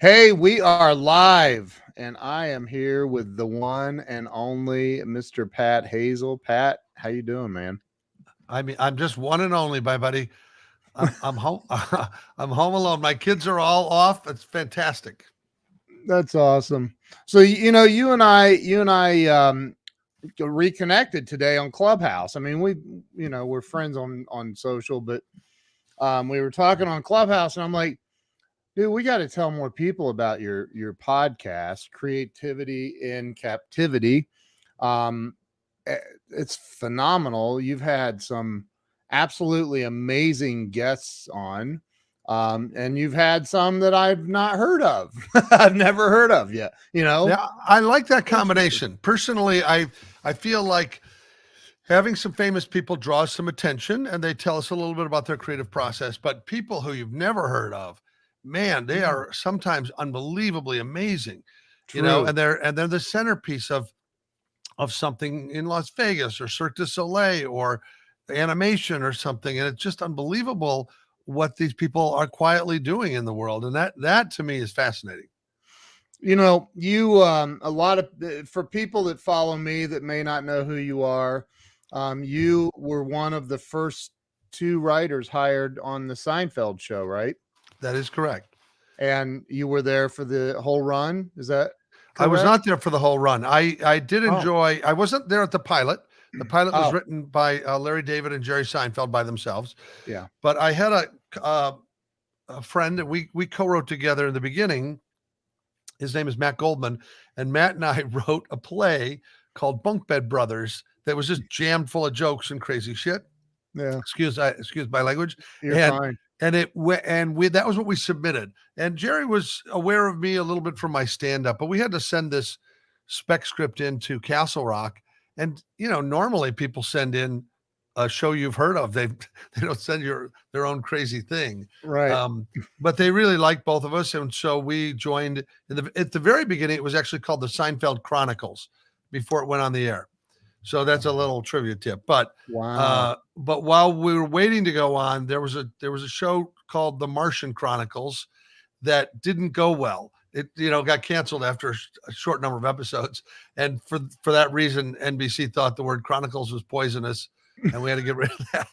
Hey, we are live, and I am here with the one and only Mr. Pat Hazell. Pat, how you doing, man? I mean, I'm just one and only, my buddy. I'm home. I'm home alone. My kids are all off. It's fantastic. That's awesome. So you and I reconnected today on Clubhouse. I mean, we're friends on social, but we were talking on Clubhouse, and I'm like, dude, we got to tell more people about your podcast, Creativity in Captivity. Um, it's phenomenal. You've had some absolutely amazing guests on, and you've had some that I've not heard of. I've never heard of yet. Yeah, I like that combination. Personally, I feel like having some famous people draws some attention, and they tell us a little bit about their creative process. But people who you've never heard of, man, they are sometimes unbelievably amazing. True. And they're the centerpiece of something in Las Vegas or Cirque du Soleil or animation or something. And it's just unbelievable what these people are quietly doing in the world. And that to me is fascinating. You a lot of for people that follow me that may not know who you are, you were one of the first two writers hired on the Seinfeld show, right? That is correct. And you were there for the whole run. Is that I was correct? not there for the whole run. I did Oh, enjoy, I wasn't there at the pilot. The pilot was oh, written by Larry David and Jerry Seinfeld by themselves. yeah. But I had a friend that we co-wrote together in the beginning. His name is Matt Goldman, and Matt and I wrote a play called Bunk Bed Brothers that was just jammed full of jokes and crazy shit. Yeah, Excuse my language. you're And fine. that was what we submitted. And Jerry was aware of me a little bit from my stand-up, but we had to send this spec script into Castle Rock. And normally people send in a show you've heard of. They don't send their own crazy thing. Right. But they really liked both of us, and so we joined. At the very beginning, it was actually called the Seinfeld Chronicles before it went on the air. So that's a little trivia tip. Wow. But while we were waiting to go on, there was a show called the Martian Chronicles that didn't go well. It got canceled after a short number of episodes, and for that reason, NBC thought the word Chronicles was poisonous, and we had to get rid of that,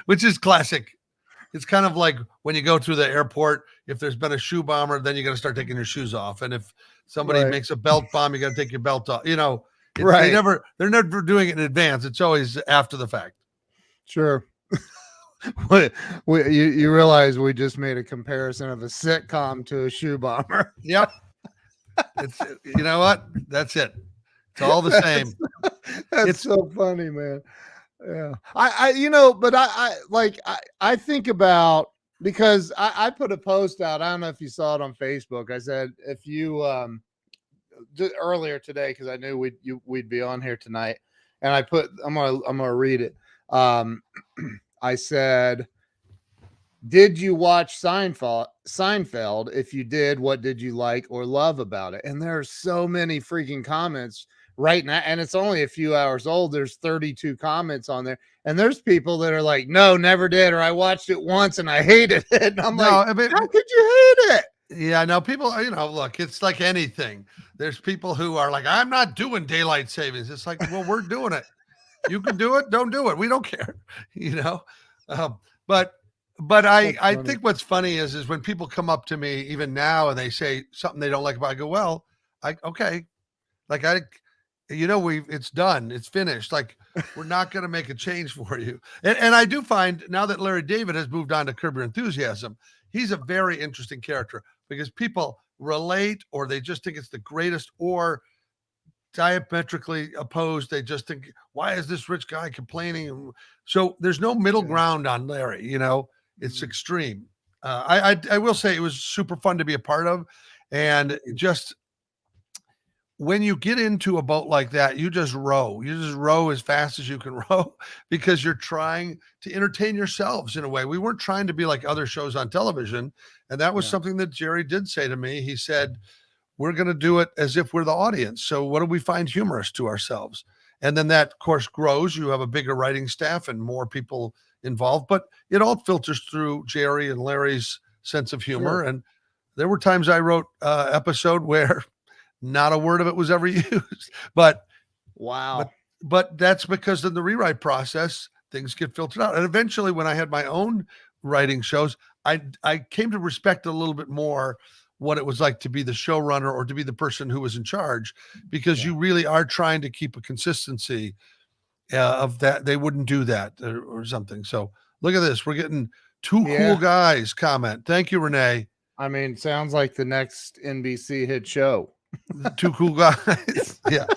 which is classic. It's kind of like when you go through the airport. If there's been a shoe bomber, then you got to start taking your shoes off, and if somebody Right. makes a belt bomb, you got to take your belt off. Right. They're never doing it in advance. It's always after the fact. Sure. You realize we just made a comparison of a sitcom to a shoe bomber. Yep. It's you know what? That's it. It's all the same. That's It's so funny, man. Yeah. But I think about because I put a post out. I don't know if you saw it on Facebook. I said if you earlier today because I knew we'd be on here tonight, and I'm gonna read it. Um, I said, "Did you watch Seinfeld? Seinfeld? If you did, what did you like or love about it?" And there are so many freaking comments right now, and it's only a few hours old. There's 32 comments on there, and there's people that are like, "No, never did," or "I watched it once and I hated it." And I'm no, like, I mean, "How could you hate it?" yeah, no, people, look, it's like anything. There's people who are like, I'm not doing daylight savings. It's like, well, we're doing it. You can do it, don't do it. We don't care, you know. Um, but but That's I funny. think what's funny is when people come up to me even now and they say something they don't like about it, I go, well, okay, like it's done, it's finished. Like we're not going to make a change for you. And I do find now that Larry David has moved on to Curb Your Enthusiasm, he's a very interesting character because people relate or they just think it's the greatest or diametrically opposed. They just think, why is this rich guy complaining? So there's no middle Yeah. ground on Larry. It's Mhm. extreme. I will say it was super fun to be a part of, and just when you get into a boat like that, you just row. You just row as fast as you can row because you're trying to entertain yourselves in a way. We weren't trying to be like other shows on television, and that was Yeah. something that Jerry did say to me. He said, we're going to do it as if we're the audience. So what do we find humorous to ourselves? And then that, of course, grows. You have a bigger writing staff and more people involved, but it all filters through Jerry and Larry's sense of humor. Sure. And There were times I wrote episode where not a word of it was ever used, but Wow. but that's because in the rewrite process, things get filtered out. And eventually, when I had my own writing shows, I came to respect a little bit more what it was like to be the showrunner or to be the person who was in charge, because Yeah. you really are trying to keep a consistency of that. They wouldn't do that or something. So look at this. We're getting two cool Yeah. guys comment. Thank you, Renee. I mean, sounds like the next NBC hit show. Two cool guys. Yeah.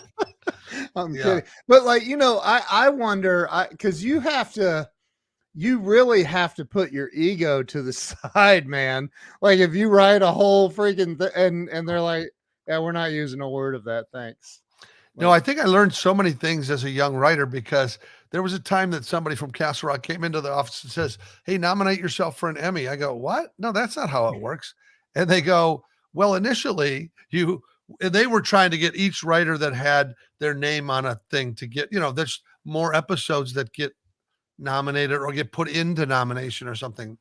I'm Yeah. kidding. But like, I wonder, because you really have to put your ego to the side, man. Like if you write a whole freaking and they're like, yeah, we're not using a word of that. Thanks. No, I think I learned so many things as a young writer, because there was a time that somebody from Castle Rock came into the office and says, "Hey, nominate yourself for an Emmy." I go, "What? No, that's not how it works." And they go, "Well, initially they were trying to get each writer that had their name on a thing to get, there's more episodes that get nominated or get put into nomination or something."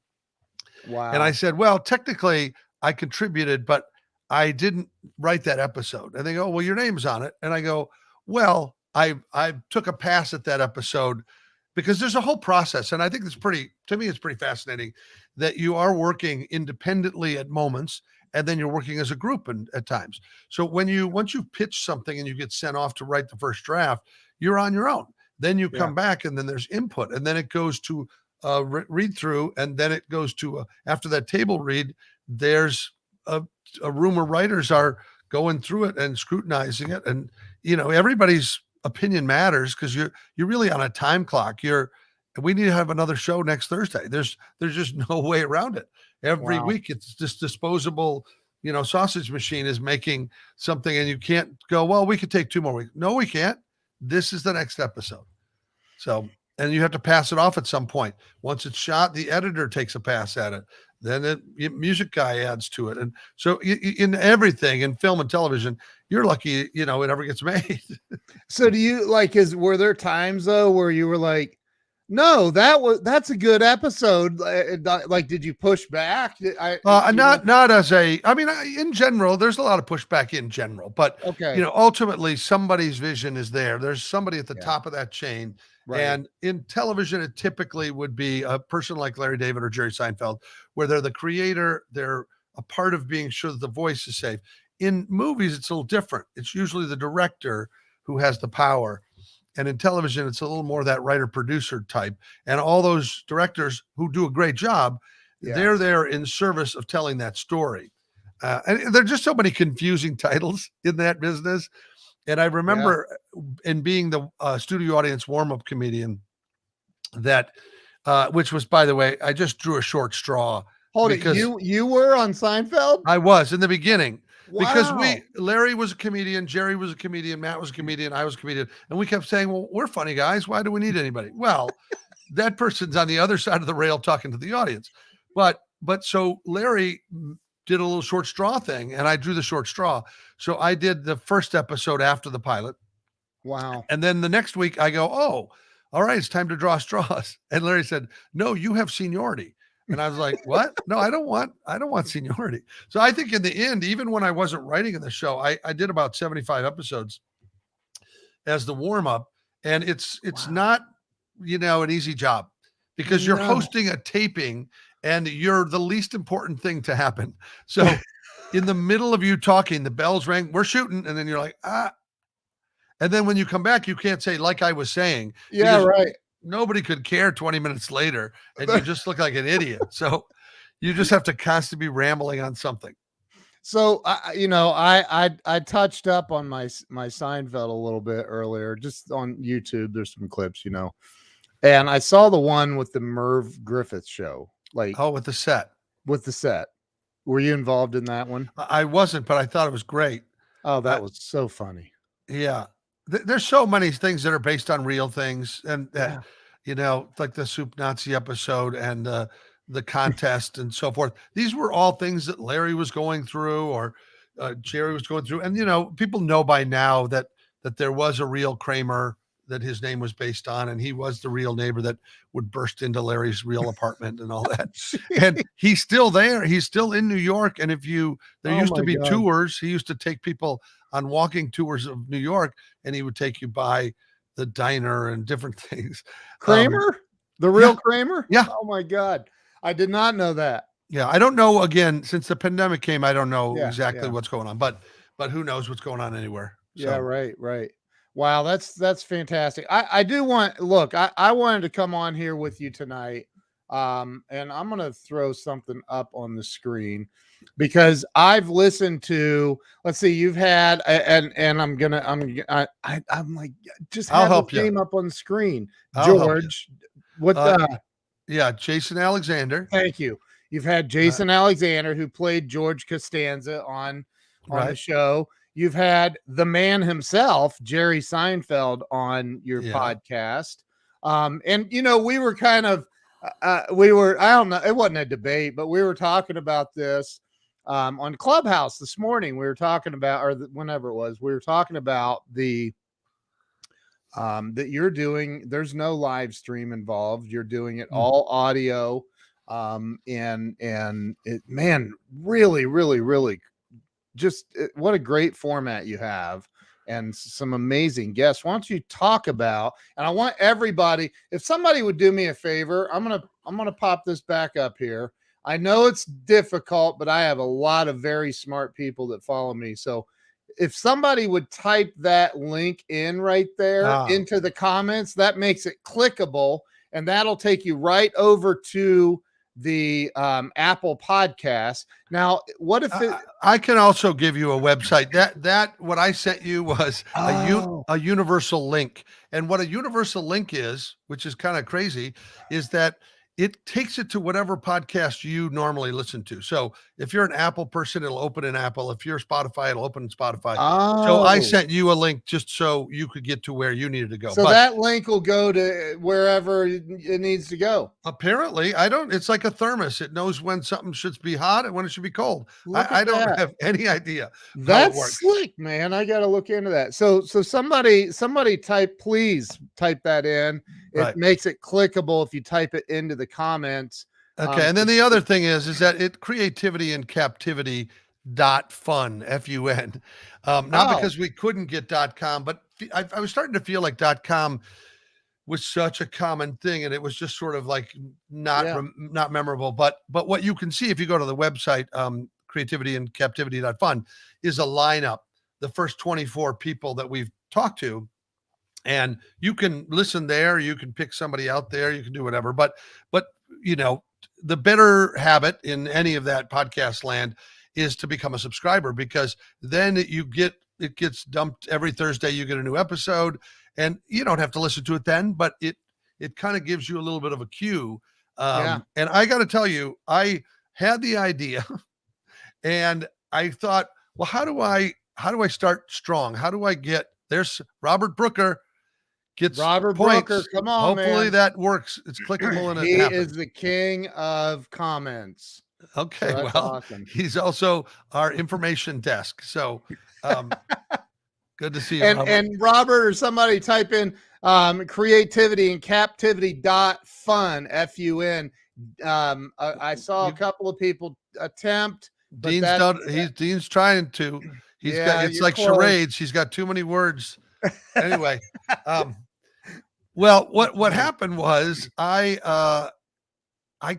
Wow. And I said, "Well, technically I contributed, but I didn't write that episode." And they go, "Well, your name's on it." And I go, "Well, I took a pass at that episode," because there's a whole process. And I think to me, it's pretty fascinating that you are working independently at moments, and then you're working as a group at times. So once you pitch something and you get sent off to write the first draft, you're on your own. Then you come back, and then there's input, and then it goes to read through, and then it goes to after that table read, there's a room of writers are going through it and scrutinizing it, and everybody's opinion matters, because you're really on a time clock. We need to have another show next Thursday. There's just no way around it. Every week it's this disposable sausage machine is making something, and you can't go, "Well, we could take 2 more weeks." No, we can't. This is the next episode. So, and you have to pass it off at some point. Once it's shot, the editor takes a pass at it. Then the music guy adds to it. And so in everything, in film and television, you're lucky, it ever gets made. So do you were there times though where you were like, no, that's a good episode? Like, did you push back? Not as in general, there's a lot of pushback in general, but okay. Ultimately somebody's vision is there. There's somebody at the top of that chain. Right. And in television, it typically would be a person like Larry David or Jerry Seinfeld, where they're the creator. They're a part of being sure that the voice is safe. In movies, it's a little different. It's usually the director who has the power. And in television, it's a little more that writer-producer type. And all those directors who do a great job, they're there in service of telling that story. And there are just so many confusing titles in that business. And I remember in being the studio audience warm-up comedian that, which was, by the way, I just drew a short straw. Hold it. You were on Seinfeld? I was in the beginning. Wow. Because Larry was a comedian, Jerry was a comedian, Matt was a comedian, I was a comedian. And we kept saying, "Well, we're funny guys. Why do we need anybody?" Well, that person's on the other side of the rail talking to the audience. But so Larry did a little short straw thing, and I drew the short straw. So I did the first episode after the pilot. Wow. And then the next week I go, "Oh, all right, it's time to draw straws." And Larry said, "No, you have seniority." And I was like, "What? No, I don't want seniority." So I think in the end, even when I wasn't writing in the show, I did about 75 episodes as the warm up. And it's not, an easy job, because you're hosting a taping and you're the least important thing to happen. So in the middle of you talking, the bells rang, "We're shooting." And then you're like, "Ah." And then when you come back, you can't say, "Like I was saying." Yeah, right. Nobody could care 20 minutes later, and you just look like an idiot. So you just have to constantly be rambling on something. So, I touched up on my Seinfeld a little bit earlier, just on YouTube. There's some clips, and I saw the one with the Merv Griffith show. With the set. Were you involved in that one? I wasn't, but I thought it was great. Oh, that was so funny. Yeah. There's so many things that are based on real things, and like the Soup Nazi episode and the contest and so forth. These were all things that Larry was going through, or Jerry was going through. And, people know by now that there was a real Kramer that his name was based on, and he was the real neighbor that would burst into Larry's real apartment and all that. And he's still there. He's still in New York. And there Oh used to my be God. tours. He used to take people on walking tours of New York, and he would take you by the diner and different things. Kramer, the real yeah. Kramer. Yeah. Oh my God, I did not know that. Yeah, I don't know. Again, since the pandemic came, I don't know Yeah, exactly yeah. what's going on, but who knows what's going on anywhere. Yeah, So right. Wow, that's fantastic. I do want look, I wanted to come on here with you tonight. And I'm gonna throw something up on the screen because I've listened to, let's see, you've had and I'm like, just I'll have help his you. name up on the screen. I'll help you. George. What Yeah, Jason Alexander. Thank you. You've had Jason Alexander, who played George Costanza on the Right. show. You've had the man himself, Jerry Seinfeld, on your podcast. And we were kind of, I don't know, it wasn't a debate, but we were talking about this on Clubhouse this morning. We were talking about, or whenever it was, we were talking about the that you're doing. There's no live stream involved. You're doing it all audio. And it, man, really just what a great format you have and some amazing guests. Why don't you talk about, and I want everybody, if somebody would do me a favor, I'm going to pop this back up here. I know it's difficult, but I have a lot of very smart people that follow me. So if somebody would type that link in right there into the comments, that makes it clickable, and that'll take you right over to the Apple podcast. Now, what if I can also give you a website that what I sent you was a universal link. And what a universal link is, which is kind of crazy, is that it takes it to whatever podcast you normally listen to. So if you're an Apple person, it'll open in Apple. If you're Spotify, it'll open in Spotify. So I sent you a link just so you could get to where you needed to go. So that link will go to wherever it needs to go. Apparently, it's like a thermos. It knows when something should be hot and when it should be cold. I don't have any idea. That's slick, man. I got to look into that. So somebody please type that in. It makes it clickable if you type it into the comments. Okay. And then the other thing is that creativity and captivity .fun, F-U-N. Not because we couldn't get .com, but I was starting to feel like .com was such a common thing, and it was just sort of like not memorable. But what you can see if you go to the website, creativity and captivity.fun, is a lineup, the first 24 people that we've talked to. And you can listen there, you can pick somebody out there, you can do whatever. But the better habit in any of that podcast land is to become a subscriber, because then it gets dumped every Thursday. You get a new episode, and you don't have to listen to it then, but it kind of gives you a little bit of a cue. And I got to tell you, I had the idea and I thought, well, how do I start strong? How do I there's Robert Brooker. Brooker, come on, hopefully man. that works. It's clickable and he is the king of comments. Okay, so awesome. He's also our information desk. So good to see you, and Robert. And Robert, or somebody type in creativity and captivity.fun, F-U-N. I saw a couple of people attempt. Dean's trying to. It's like close. Charades. He's got too many words. Anyway, well, what happened was I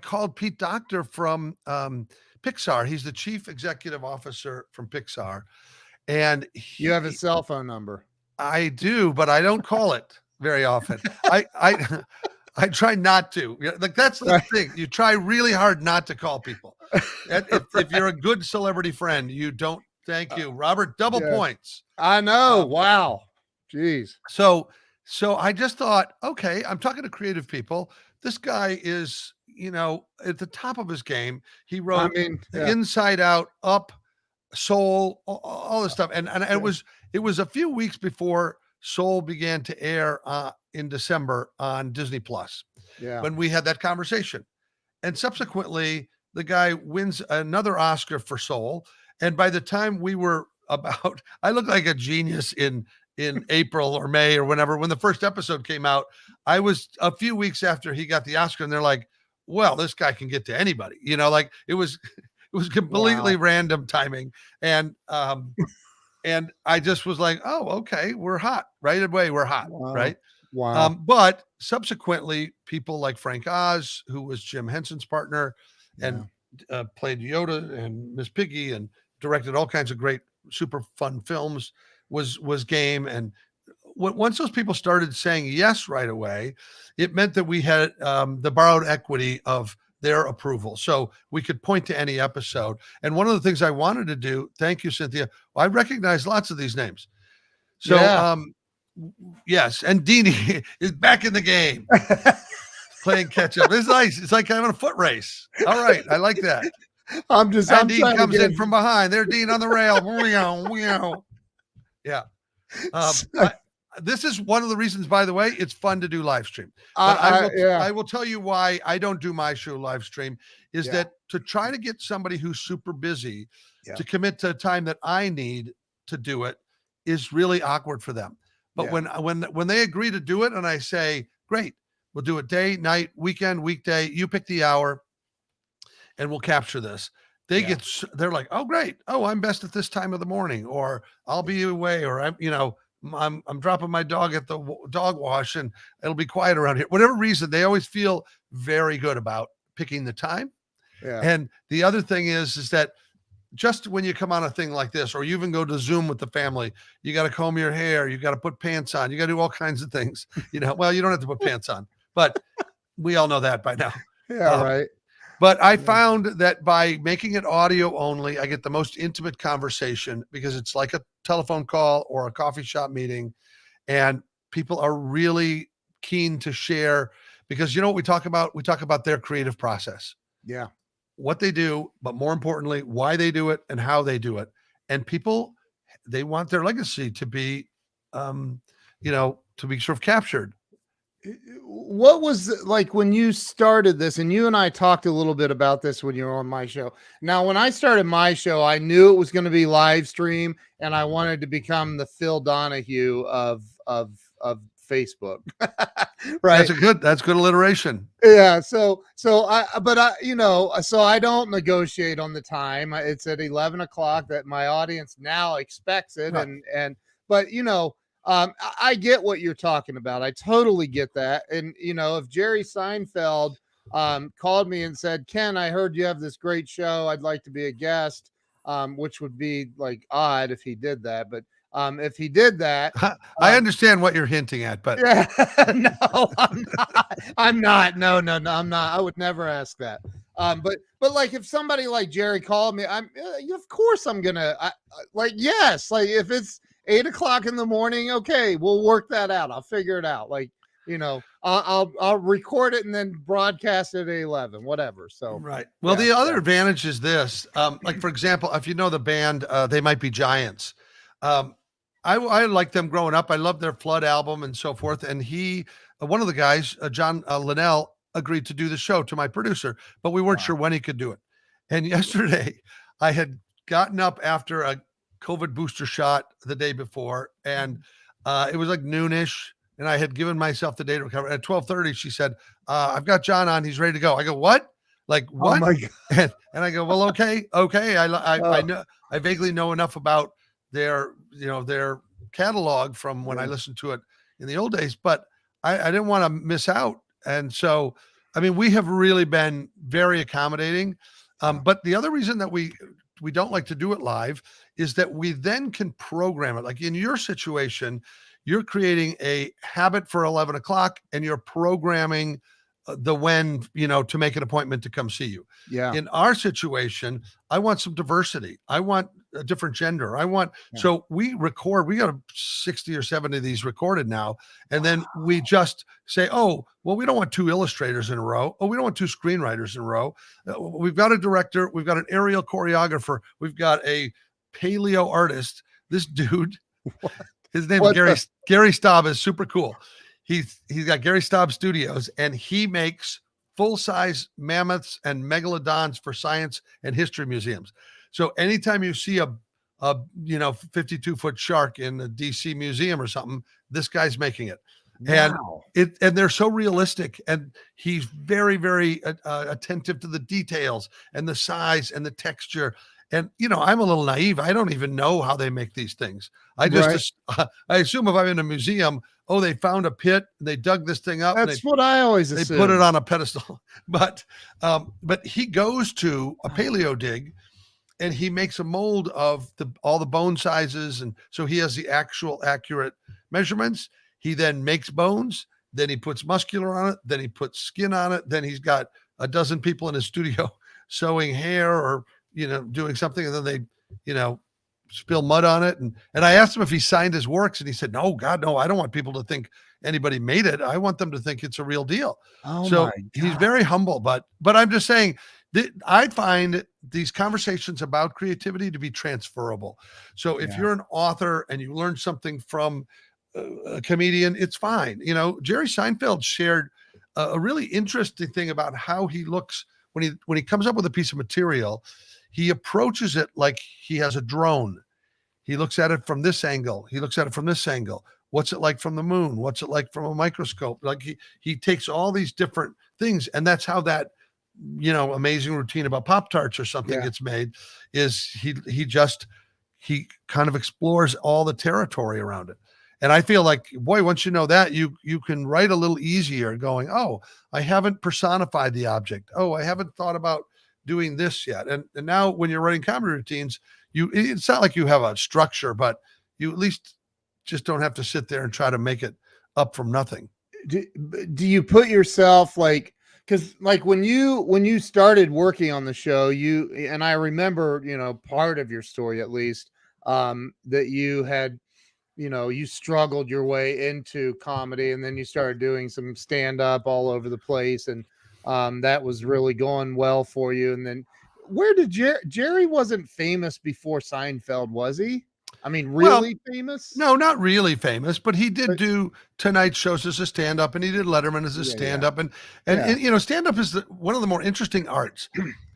called Pete Docter from Pixar. He's the chief executive officer from Pixar, and you have his cell phone number. I do, but I don't call it very often. I try not to. Like, that's the thing. You try really hard not to call people. If you're a good celebrity friend, you don't. Thank you, Robert. Double points. I know. Wow. Jeez. So I just thought, okay, I'm talking to creative people. This guy is, at the top of his game. He wrote Inside Out, Up, Soul, all this stuff. And it was a few weeks before Soul began to air in December on Disney Plus. Yeah. When we had that conversation. And subsequently, the guy wins another Oscar for Soul. And by the time we were I looked like a genius in in April or May or whenever, when the first episode came out. I was a few weeks after he got the Oscar, and they're like, well, this guy can get to anybody, like it was completely random timing. And I just was like, oh, okay, we're hot right away. We're hot. Right. Wow. But subsequently, people like Frank Oz, who was Jim Henson's partner and played Yoda and Miss Piggy and directed all kinds of great, super fun films, was game. And once those people started saying yes right away, it meant that we had the borrowed equity of their approval. So we could point to any episode. And one of the things I wanted to do, thank you, Cynthia, I recognize lots of these names. So, yes. And Deanie is back in the game, playing catch up. It's nice. It's like having a foot race. All right. I like that. Dean comes in from behind. There, Dean on the rail. Yeah. This is one of the reasons, by the way, it's fun to do live stream. But I will tell you why I don't do my show live stream is that to try to get somebody who's super busy to commit to a time that I need to do it is really awkward for them. But when they agree to do it and I say, great, we'll do it day, night, weekend, weekday, you pick the hour and we'll capture this. They're like, oh, great. Oh, I'm best at this time of the morning, or I'll be away, or I'm dropping my dog at the dog wash and it'll be quiet around here. Whatever reason, they always feel very good about picking the time. Yeah. And the other thing is that just when you come on a thing like this, or you even go to Zoom with the family, you got to comb your hair, you got to put pants on, you got to do all kinds of things, well, you don't have to put pants on, but we all know that by now. Yeah. Right. But I found that by making it audio only, I get the most intimate conversation because it's like a telephone call or a coffee shop meeting. And people are really keen to share because what we talk about? We talk about their creative process. Yeah. What they do, but more importantly, why they do it and how they do it. And people, they want their legacy to be, to be sort of captured. What was like when you started this, and you and I talked a little bit about this when you were on my show. Now, when I started my show, I knew it was going to be live stream, and I wanted to become the Phil Donahue of Facebook. Right. That's good alliteration. Yeah. So I don't negotiate on the time. It's at 11 o'clock that my audience now expects it. Right. But I get what you're talking about. I totally get that. And, if Jerry Seinfeld called me and said, Ken, I heard you have this great show, I'd like to be a guest, which would be like odd if he did that. But if he did that, I understand what you're hinting at, but no, I'm not. No, I'm not. I would never ask that. But like if somebody like Jerry called me, of course I'm gonna yes. Like if it's 8 o'clock in the morning, okay, we'll work that out. I'll figure it out. Like, I'll record it and then broadcast it at 11, whatever. So, right. Well, the other advantage is this, like, for example, if you know the band, They Might Be Giants, I liked them growing up. I loved their Flood album and so forth. And one of the guys, John Linnell, agreed to do the show to my producer, but we weren't sure when he could do it. And yesterday I had gotten up after a COVID booster shot the day before, and it was like noonish, and I had given myself the day to recover. At 12:30, she said, I've got John on, he's ready to go. I go, what? Like, what? Oh my God. And I go, well, okay. I know, I vaguely know enough about their catalog from when I listened to it in the old days, but I didn't want to miss out. And so, I mean, we have really been very accommodating. But the other reason that we don't like to do it live is that we then can program it. Like in your situation, you're creating a habit for 11 o'clock and you're programming to make an appointment to come see you. Yeah. In our situation, I want some diversity. I want a different gender. So we got 60 or 70 of these recorded now. And then we just say, oh, well, we don't want 2 illustrators in a row. Oh, we don't want 2 screenwriters in a row. We've got a director. We've got an aerial choreographer. We've got a paleo artist. This dude, his name is Gary Staub, is super cool. He's got Gary Staub Studios, and he makes full-size mammoths and megalodons for science and history museums. So anytime you see a a 52-foot shark in the DC museum or something. This guy's making it. Wow. And they're so realistic, and he's very, very attentive to the details and the size and the texture. And I'm a little naive. I don't even know how they make these things. I just I assume if I'm in a museum, oh, they found a pit, and they dug this thing up. That's what I always assume. They put it on a pedestal. But he goes to a paleo dig, and he makes a mold of all the bone sizes, and so he has the actual accurate measurements. He then makes bones, then he puts muscular on it, then he puts skin on it, then he's got a dozen people in his studio sewing hair or doing something, and then they spill mud on it. And I asked him if he signed his works, and he said, "No, God, no, I don't want people to think anybody made it. I want them to think it's a real deal." So he's very humble, but I'm just saying that I find these conversations about creativity to be transferable. So if you're an author and you learn something from a comedian, it's fine. Jerry Seinfeld shared a really interesting thing about how he looks when he comes up with a piece of material. He approaches it like he has a drone. He looks at it from this angle. He looks at it from this angle. What's it like from the moon? What's it like from a microscope? Like he takes all these different things, and that's how that amazing routine about Pop-Tarts or something gets made. Is he kind of explores all the territory around it. And I feel like, boy, once you know that, you can write a little easier going, oh, I haven't personified the object. Oh, I haven't thought about doing this yet. And now when you're writing comedy routines, it's not like you have a structure, but you at least just don't have to sit there and try to make it up from nothing. Do you put yourself because when you started working on the show, and I remember, part of your story at least, that you had, you struggled your way into comedy, and then you started doing some stand up all over the place. And that was really going well for you. And then where did Jerry wasn't famous before Seinfeld, was he? I mean, really famous? No, not really famous, but he did do Tonight shows as a stand-up, and he did Letterman as a stand-up. And stand-up is one of the more interesting arts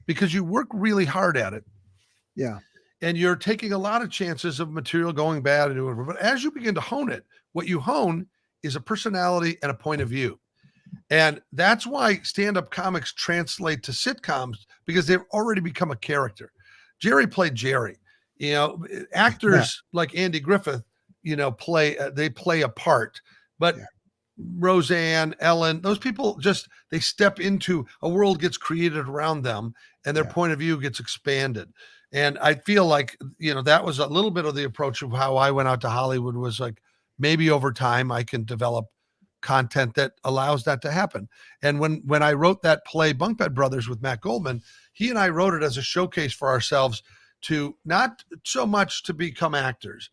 because you work really hard at it. Yeah. And you're taking a lot of chances of material going bad and whatever. But as you begin to hone it, what you hone is a personality and a point of view. And that's why stand-up comics translate to sitcoms, because they've already become a character. Jerry played Jerry. Actors like Andy Griffith, play a part. But Roseanne, Ellen, those people they step into a world, gets created around them, and their point of view gets expanded. And I feel like, that was a little bit of the approach of how I went out to Hollywood, was like, maybe over time I can develop content that allows that to happen. And when I wrote that play, Bunk Bed Brothers, with Matt Goldman, he and I wrote it as a showcase for ourselves, to not so much to become actors,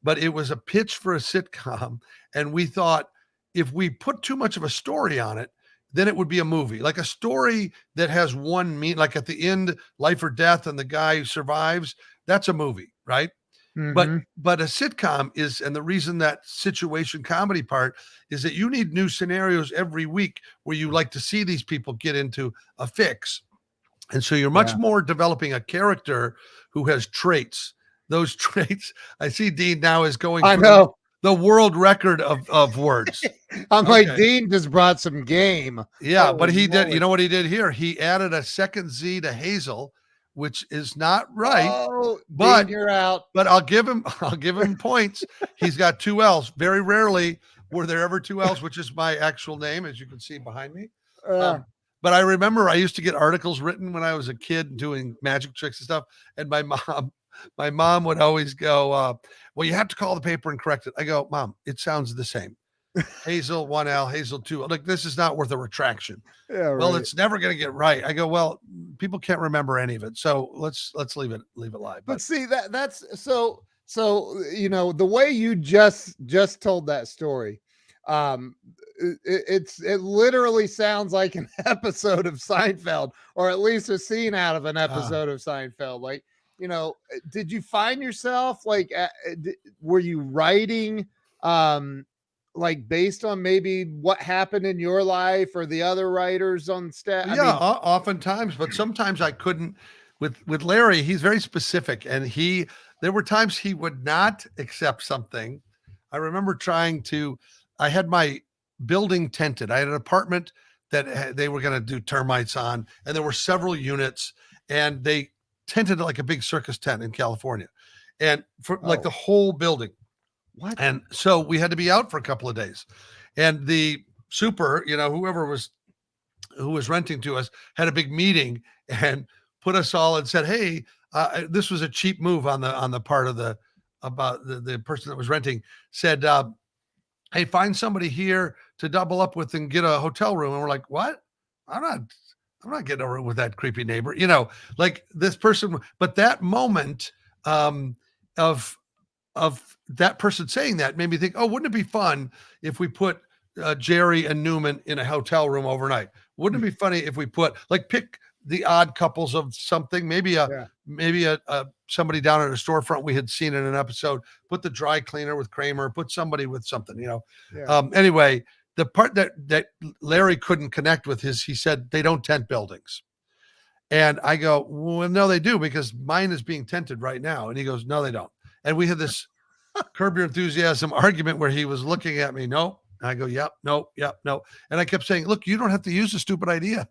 but it was a pitch for a sitcom. And we thought, if we put too much of a story on it, then it would be a movie, like a story that has one like at the end, life or death, and the guy who survives, that's a movie, right? Mm-hmm. But a sitcom is, and the reason that situation comedy part is that you need new scenarios every week where you like to see these people get into a fix. And so you're much more developing a character who has traits. Those traits, I see Dean now is going through the world record of words. I'm like, Dean just brought some game. Yeah, but he did. You know what he did here? He added a second Z to Hazell, which is not right. Oh, but Dean, you're out. But I'll give him points. He's got two L's. Very rarely were there ever two L's, which is my actual name, as you can see behind me. But I remember I used to get articles written when I was a kid doing magic tricks and stuff. And my mom would always go, well, you have to call the paper and correct it. I go, Mom, it sounds the same. Hazell, 1L, Hazell, 2. Like, this is not worth a retraction. Yeah, well, it's never going to get right. I go, well, people can't remember any of it. So let's leave it live. But see, that's so, the way you just told that story, it literally sounds like an episode of Seinfeld, or at least a scene out of an episode of Seinfeld. Like, did you find yourself were you writing based on maybe what happened in your life or the other writers on staff? Oftentimes, but sometimes I couldn't. With Larry, he's very specific, and he There were times he would not accept something. I remember I had my building tented. I had an apartment that they were going to do termites on, and there were several units, and they tented it like a big circus tent in California, and for like the whole building. What? And so we had to be out for a couple of days, and the super, who was renting to us, had a big meeting and put us all and said, "Hey, this was a cheap move on the part of the person that was renting." Said, "Hey, find somebody here to double up with and get a hotel room." And we're like, "What? I'm not getting a room with that creepy neighbor." Like this person. But that moment of that person saying that made me think, oh, wouldn't it be fun if we put Jerry and Newman in a hotel room overnight? Wouldn't it be funny if we pick the odd couples of something, maybe somebody down at a storefront we had seen in an episode, put the dry cleaner with Kramer, put somebody with something, Anyway, the part that Larry couldn't connect with he said they don't tent buildings. And I go, well, no, they do, because mine is being tented right now. And he goes, no, they don't. And we had this Curb Your Enthusiasm argument where he was looking at me. No. I go, yep, no. And I kept saying, look, you don't have to use a stupid idea,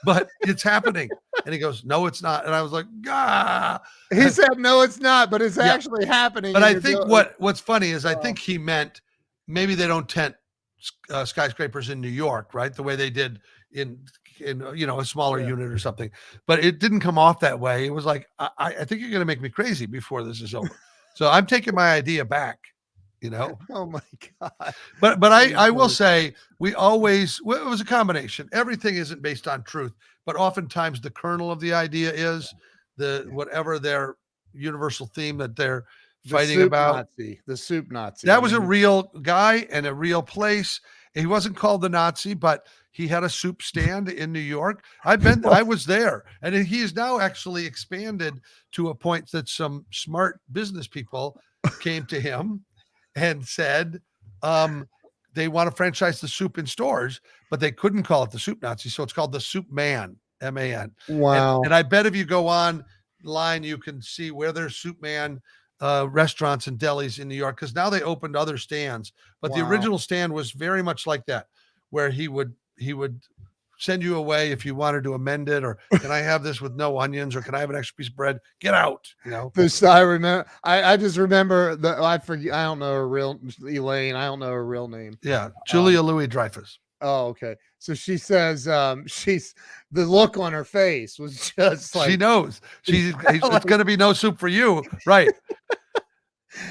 but it's happening. And he goes, no, it's not. And I was like, ah. He said, no, it's not, but it's actually happening. But I think what's funny is I think he meant maybe they don't tent skyscrapers in New York, right? The way they did in a smaller unit or something. But it didn't come off that way. It was like, I think you're going to make me crazy before this is over. So I'm taking my idea back. Oh my God. But I will say it was a combination. Everything isn't based on truth, but oftentimes the kernel of the idea is whatever their universal theme that they're fighting about. The soup Nazi. That was a real guy and a real place. He wasn't called the Nazi, but he had a soup stand in New York. I was there, and he is now actually expanded to a point that some smart business people came to him and said they want to franchise the soup in stores, but they couldn't call it the Soup Nazi. So it's called the Soup Man, M-A-N. Wow. And I bet if you go online, you can see where there's Soup Man restaurants and delis in New York, because now they opened other stands. But the original stand was very much like that, where he would send you away if you wanted to amend it, or can I have this with no onions, or can I have an extra piece of bread? Get out, I remember. I just remember I forget. I don't know her real Elaine. I don't know her real name. Yeah, Julia Louis-Dreyfus. Oh, okay. So she says the look on her face was just like she knows it's going to be no soup for you, right?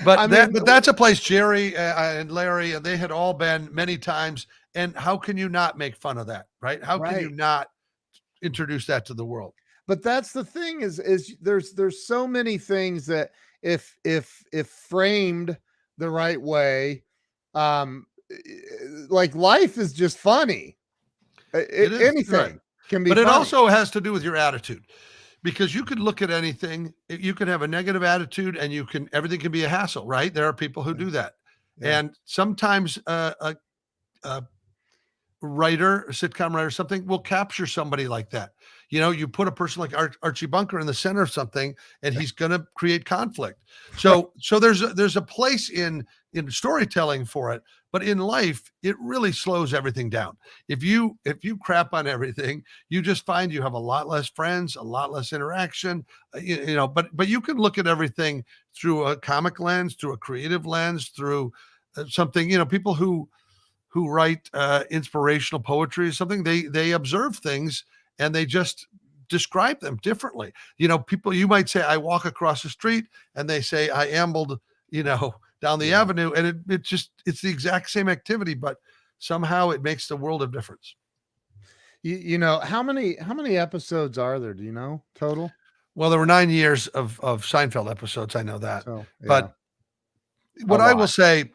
But that's a place Jerry and Larry and they had all been many times. And how can you not make fun of that, right? How can you not introduce that to the world? But that's the thing is there's so many things that if framed the right way, like life is just funny. Anything can be, but funny. It also has to do with your attitude, because you could look at anything. You can have a negative attitude, and everything can be a hassle, right? There are people who do that, and sometimes a writer, a sitcom writer, something will capture somebody like that. You put a person like Archie Bunker in the center of something, and he's going to create conflict. So there's a place in storytelling for it, but in life, it really slows everything down. If you crap on everything, you just find you have a lot less friends, a lot less interaction, but you can look at everything through a comic lens, through a creative lens, through something, people who write inspirational poetry or something, they observe things and they just describe them differently. People, you might say, I walk across the street, and they say I ambled, down the avenue, and it's the exact same activity, but somehow it makes the world of difference. How many episodes are there? Do you know total? Well, there were 9 years of Seinfeld episodes. I know that, but what I will say,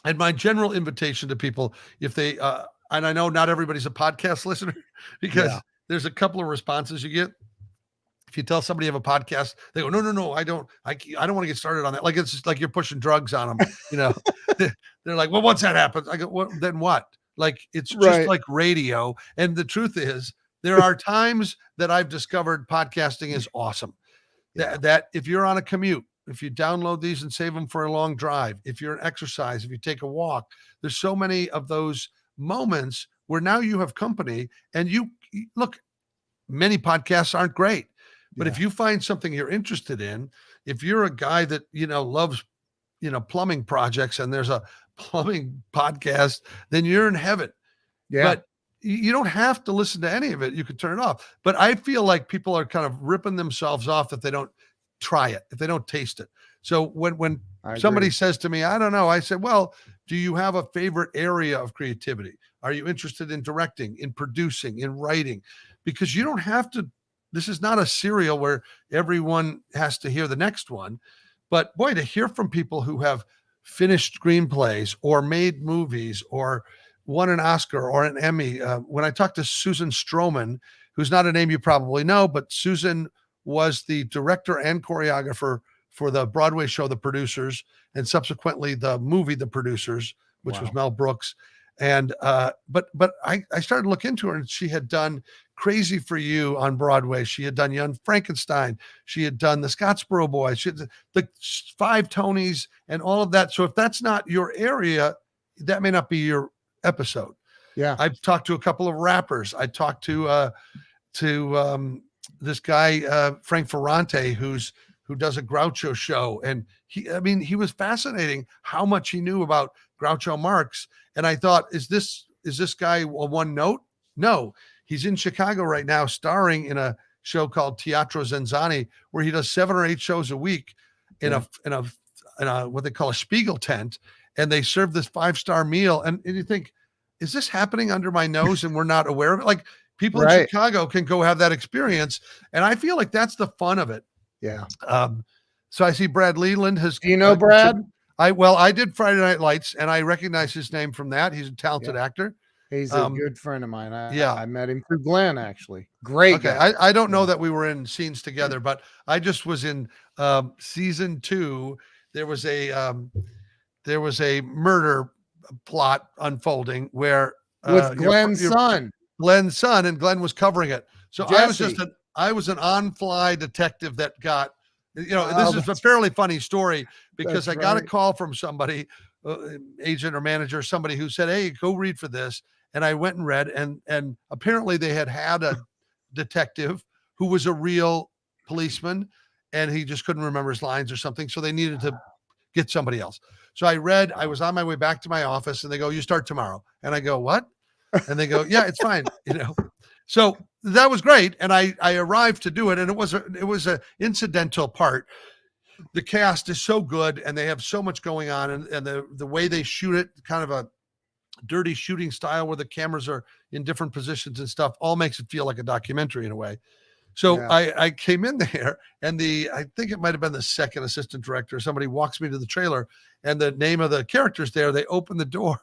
and my general invitation to people, if they, and I know not everybody's a podcast listener, because there's a couple of responses you get. If you tell somebody you have a podcast, they go, no, I don't want to get started on that. Like, it's just like you're pushing drugs on them. They're like, well, once that happens, I go, then what? Like, it's just like radio. And the truth is, there are times that I've discovered podcasting is awesome. That if you're on a commute, download these and save them for a long drive, if you're an exercise, if you take a walk, there's so many of those moments where now you have company and you look, many podcasts aren't great, but if you find something you're interested in, if you're a guy that, loves, plumbing projects and there's a plumbing podcast, then you're in heaven. But you don't have to listen to any of it. You could turn it off. But I feel like people are kind of ripping themselves off if they don't try it, if they don't taste it. So when somebody says to me, I don't know, I said, well, do you have a favorite area of creativity? Are you interested in directing, in producing, in writing? Because you don't have to, this is not a serial where everyone has to hear the next one. But boy, to hear from people who have finished screenplays or made movies or won an Oscar or an Emmy. When I talked to Susan Stroman, who's not a name you probably know, but Susan was the director and choreographer for the Broadway show, The Producers, and subsequently the movie, The Producers, which was Mel Brooks. And, but I started to look into her, and she had done Crazy for You on Broadway. She had done Young Frankenstein. She had done The Scottsboro Boys. She had the 5 Tonys and all of that. So if that's not your area, that may not be your episode. I've talked to a couple of rappers. I talked to this guy, Frank Ferrante, who does a Groucho show. And he was fascinating how much he knew about Groucho Marx. And I thought, is this guy a one note? No, he's in Chicago right now, starring in a show called Teatro Zenzani, where he does 7 or 8 shows a week in a what they call a Spiegel tent. And they serve this 5-star meal. And you think, is this happening under my nose and we're not aware of it? Like, people in Chicago can go have that experience. And I feel like that's the fun of it. So I see Brad Leland has. Do you know Brad? I did Friday Night Lights, and I recognize his name from that. He's a talented actor. He's a good friend of mine. I met him through Glenn, actually. Great guy. I don't know that we were in scenes together, but I just was in season 2. There was a murder plot unfolding where with Glenn's son. And Glenn was covering it. So Jesse. I was an on-fly detective that got, this is a fairly funny story because I got a call from somebody, agent or manager, somebody who said, hey, go read for this. And I went and read, and apparently they had a detective who was a real policeman, and he just couldn't remember his lines or something. So they needed to get somebody else. So I was on my way back to my office, and they go, you start tomorrow. And I go, what? And they go, yeah, it's fine. So that was great. And I arrived to do it, and it was a incidental part. The cast is so good, and they have so much going on, and the way they shoot it, kind of a dirty shooting style where the cameras are in different positions and stuff, all makes it feel like a documentary in a way. So I came in there, and I think it might've been the second assistant director. Somebody walks me to the trailer, and the name of the character's there. They open the door,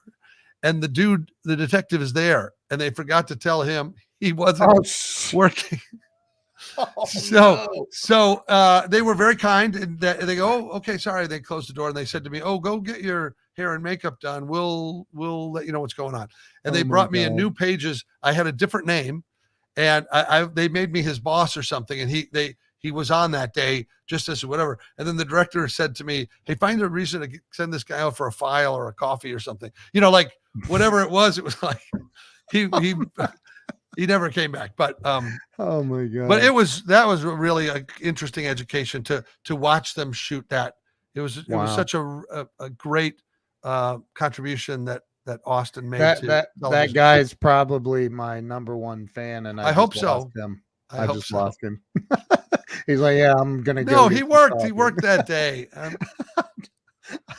and the detective is there, and they forgot to tell him he wasn't working. So they were very kind, and they go, oh, okay, sorry. They closed the door, and they said to me, oh, go get your hair and makeup done. We'll let you know what's going on. And they brought me in new pages. I had a different name, and they made me his boss or something. And he was on that day just as whatever. And then the director said to me, hey, find a reason to send this guy out for a file or a coffee or something, like whatever it was like he never came back, but oh my God. But that was really an interesting education to watch them shoot that. It was such a great contribution that Austin made. That guy is probably my number one fan, and I hope so. I just lost him. He's like, yeah, I'm gonna go. No, he worked. He worked that day.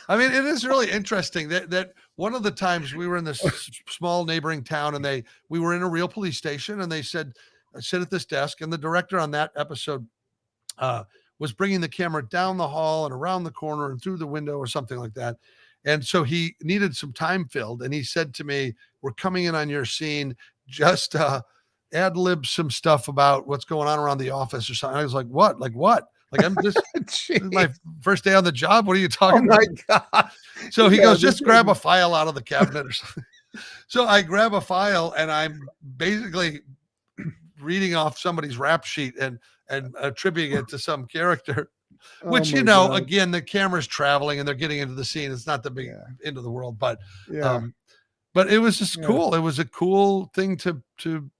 I mean, it is really interesting that one of the times we were in this small neighboring town, and we were in a real police station, and they said, sit at this desk, and the director on that episode was bringing the camera down the hall and around the corner and through the window or something like that. And so he needed some time filled, and he said to me, we're coming in on your scene, just ad lib some stuff about what's going on around the office or something. I was like, what? Like what? Like, I'm just, this is my first day on the job. What are you talking about? God. So he goes, just grab a file out of the cabinet or something. So I grab a file, and I'm basically reading off somebody's rap sheet and attributing it to some character. Oh which, you my know, God. again, the camera's traveling and they're getting into the scene. It's not the big Yeah. end of the world, but Yeah. um, but it was just Yeah. cool. It was a cool thing to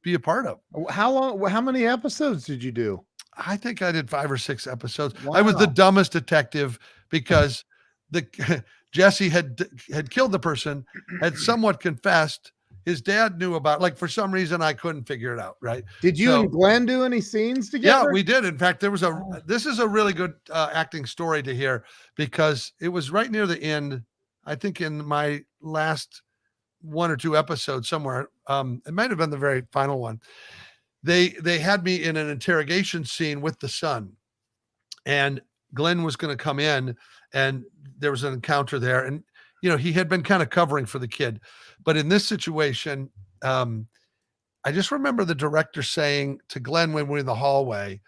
be a part of. How many episodes did you do? I think I did 5 or 6 episodes. I was the Wow. dumbest detective because the Jesse had killed the person, had somewhat confessed. His dad knew about, like, for some reason I couldn't figure it out, right? Did you and So Glenn do any scenes yeah, together? we did. In fact, there was Oh. this is a really good acting story to hear because it was right near the end. I think in my last 1 or 2 episodes somewhere, it might have been the very final one. They had me in an interrogation scene with the son, and Glenn was going to come in, and there was an encounter there, and you know he had been kind of covering for the kid, but in this situation, I just remember the director saying to Glenn when we were in the hallway,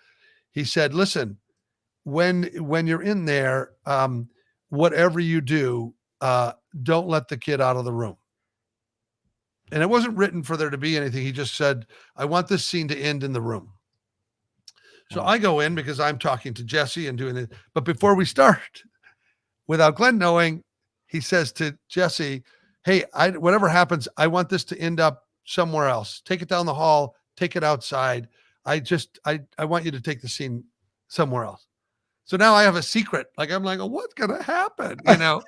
he said, "Listen, when you're in there, whatever you do, don't let the kid out of the room." And it wasn't written for there to be anything. He just said, "I want this scene to end in the room." So Wow. I go in because I'm talking to Jesse and doing it. But before we start, without Glenn knowing, he says to Jesse, "Hey, whatever happens, I want this to end up somewhere else. Take it down the hall, take it outside. I want you to take the scene somewhere else." So now I have a secret. Like, I'm like, oh, what's gonna happen? You know?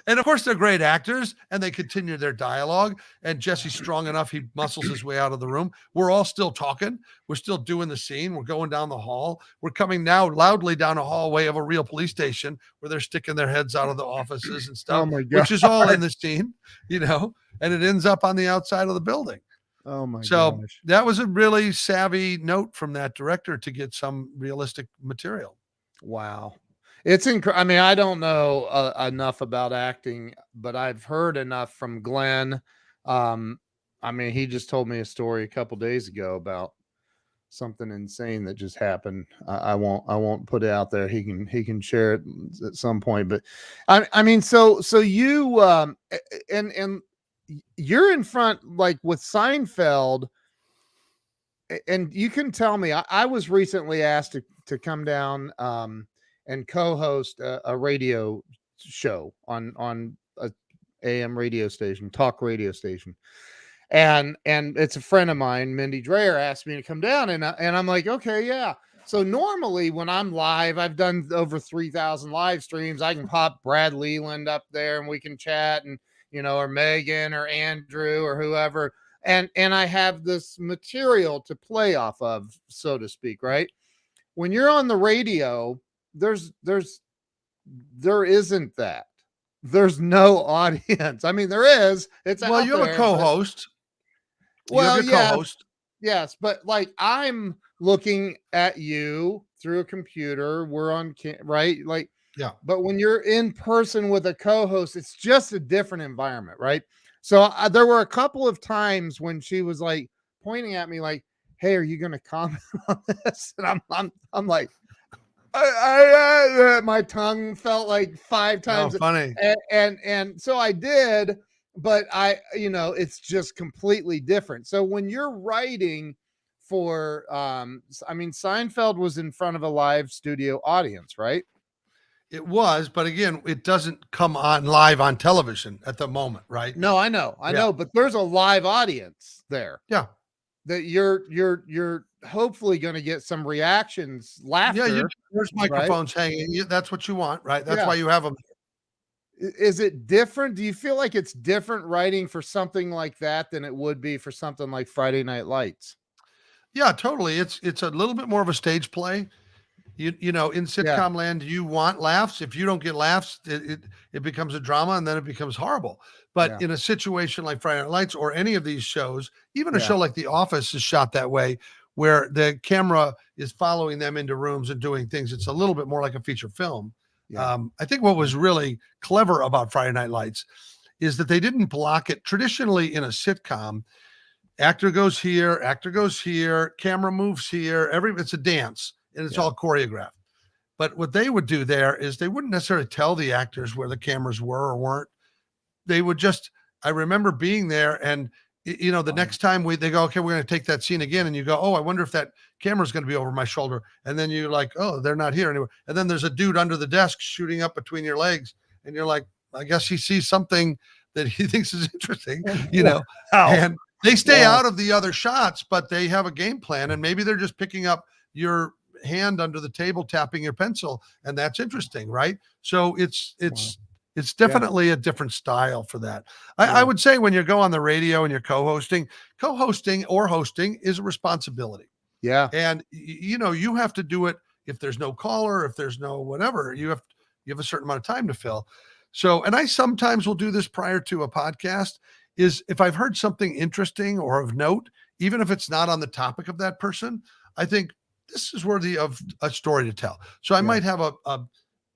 And of course, they're great actors and they continue their dialogue. And Jesse's strong enough, he muscles his way out of the room. We're all still talking. We're still doing the scene. We're going down the hall. We're coming now loudly down a hallway of a real police station where they're sticking their heads out of the offices and Oh stuff, my God. which is all in the scene, you know, and it ends up on the outside of the building. Oh my So gosh. that was a really savvy note from that director to get some realistic material. Wow. It's incredible. I mean, I don't know enough about acting, but I've heard enough from Glenn. Um, I mean, he just told me a story a couple days ago about something insane that just happened. I won't put it out there. He can share it at some point. But I mean, so you and you're in front like with Seinfeld, and you can tell me. I was recently asked to come down and co-host a radio show on a AM radio station, talk radio station, and it's a friend of mine, Mindy Dreyer, asked me to come down, and I'm like, okay, yeah. So normally when I'm live, I've done over 3,000 live streams. I can pop Brad Leland up there and we can chat, and or Megan or Andrew or whoever, and I have this material to play off of, so to speak, right? When you're on the radio, there isn't that. There's no audience. I mean, there is. It's Well, out you have a there, but co-host. You have well, your yes, co-host. yes, but like I'm looking at you through a computer. We're on right? Like, Yeah. but when you're in person with a co-host, it's just a different environment, right? So there were a couple of times when she was like pointing at me like, "Hey, are you going to comment on this?" And I'm like, my tongue felt like 5 Oh, times, funny. and so I did, but it's just completely different. So when you're writing for, I mean, Seinfeld was in front of a live studio audience, right? It was, but again, it doesn't come on live on television at the moment, right? No, I Yeah. know, but there's a live audience there Yeah. that you're hopefully going to get some reactions, Yeah, laughter, there's right? microphones hanging. That's what you want, right? That's Yeah. why you have them. Is it different? Do you feel like it's different writing for something like that than it would be for something like Friday Night Lights? Yeah, totally. It's a little bit more of a stage play. You know, in Yeah, sitcom land, you want laughs. If you don't get laughs, it becomes a drama and then it becomes horrible. But yeah, in a situation like Friday Night Lights or any of these shows, even a yeah, show like The Office is shot that way, where the camera is following them into rooms and doing things. It's a little bit more like a feature film. yeah, I think what was really clever about Friday Night Lights is that they didn't block it. Traditionally in a sitcom, actor goes here, camera moves here. It's a dance and it's yeah, all choreographed. But what they would do there is they wouldn't necessarily tell the actors where the cameras were or weren't. They would just, I remember being there and you know, the next time they go, okay, we're going to take that scene again. And you go, oh, I wonder if that camera's going to be over my shoulder. And then you're like, oh, they're not here anymore. And then there's a dude under the desk shooting up between your legs. And you're like, I guess he sees something that he thinks is interesting, you know, and they stay out of the other shots, but they have a game plan. And maybe they're just picking up your hand under the table, tapping your pencil. And that's interesting. Right. So it's definitely a different style for that. I would say when you go on the radio and you're co-hosting or hosting is a responsibility. Yeah. And you know, you have to do it if there's no caller, if there's no whatever, you have a certain amount of time to fill. So, and I sometimes will do this prior to a podcast, is if I've heard something interesting or of note, even if it's not on the topic of that person, I think this is worthy of a story to tell. So I might have a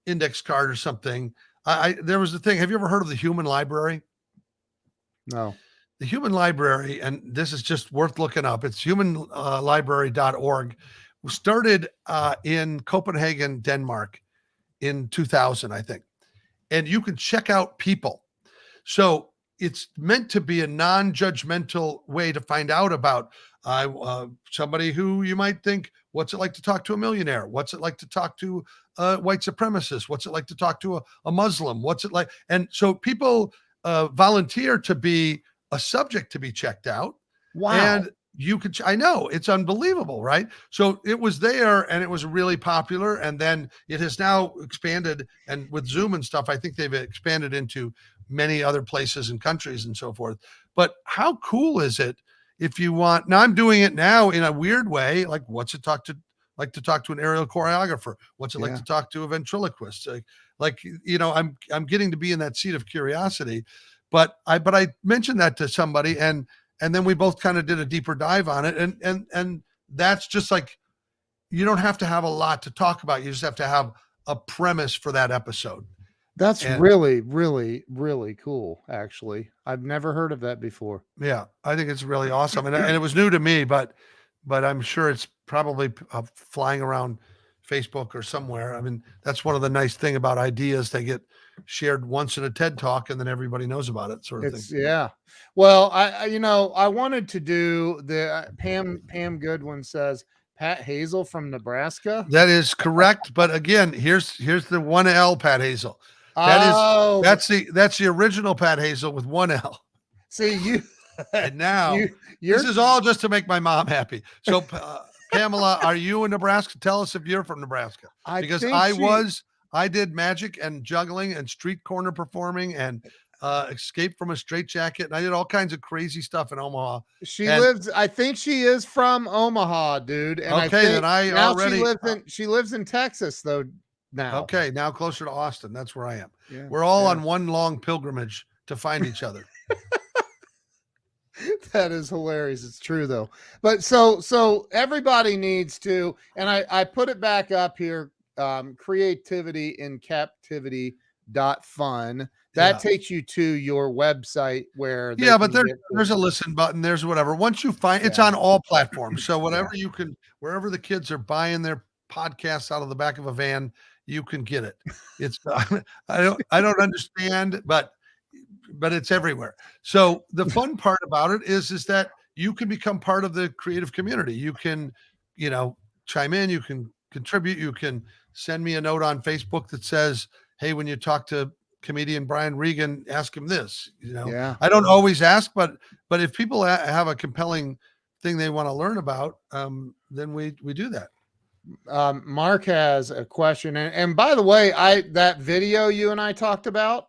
index card or something. There was the thing. Have you ever heard of the Human Library? No. The Human Library, and this is just worth looking up. It's humanlibrary.org. Started in Copenhagen, Denmark in 2000, I think. And you can check out people. So it's meant to be a non-judgmental way to find out about somebody who you might think, what's it like to talk to a millionaire? What's it like to talk to a white supremacist? What's it like to talk to a Muslim? What's it like? And so people volunteer to be a subject to be checked out. Wow. And you could, I know, it's unbelievable, right? So it was there and it was really popular. And then it has now expanded, and with Zoom and stuff, I think they've expanded into many other places and countries and so forth. But how cool is it if you want, now I'm doing it now in a weird way, like what's it like to talk to an aerial choreographer? What's it like to talk to a ventriloquist? Like, you know, I'm getting to be in that seat of curiosity, but I mentioned that to somebody and then we both kind of did a deeper dive on it. And that's just like, you don't have to have a lot to talk about. You just have to have a premise for that episode. That's really, really, really cool. Actually, I've never heard of that before. Yeah, I think it's really awesome. And it was new to me, but I'm sure it's probably flying around Facebook or somewhere. I mean, that's one of the nice thing about ideas. They get shared once in a TED talk and then everybody knows about it, sort of thing. Yeah. Well, I wanted to do the Pam Goodwin says Pat Hazell from Nebraska. That is correct. But again, here's the 1L Pat Hazell. That's the original Pat Hazell with 1L. See, and now this is all just to make my mom happy. So Pamela, are you in Nebraska? Tell us if you're from Nebraska. Because I did magic and juggling and street corner performing and escape from a straitjacket. And I did all kinds of crazy stuff in Omaha. I think she is from Omaha, dude. And she lives in Texas though now. Okay, now closer to Austin. That's where I am. Yeah, we're all on one long pilgrimage to find each other. That is hilarious. It's true though. But so everybody needs to, and I put it back up here. Creativity in Captivity.fun. That takes you to your website where but there's a listen button, there's whatever. Once you find it's on all platforms. So whatever you can, wherever the kids are buying their podcasts out of the back of a van, you can get it. It's I don't understand, but it's everywhere. So the fun part about it is that you can become part of the creative community. You can, chime in, you can contribute, you can send me a note on Facebook that says, hey, when you talk to comedian Brian Regan, ask him this. I don't always ask, but if people have a compelling thing they want to learn about, then we do that. Mark has a question, and by the way, that video you and I talked about,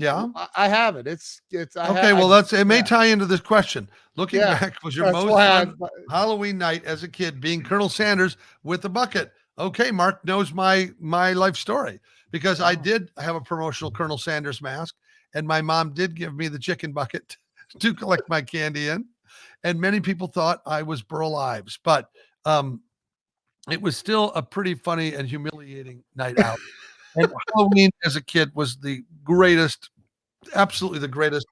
I have it. It's okay. Well, it may tie into this question. Looking back, was your most fun Halloween night as a kid being Colonel Sanders with the bucket? Okay, Mark knows my life story because I did have a promotional Colonel Sanders mask, and my mom did give me the chicken bucket to collect my candy in, and many people thought I was Burl Ives, but it was still a pretty funny and humiliating night out. And Halloween as a kid was the greatest, absolutely the greatest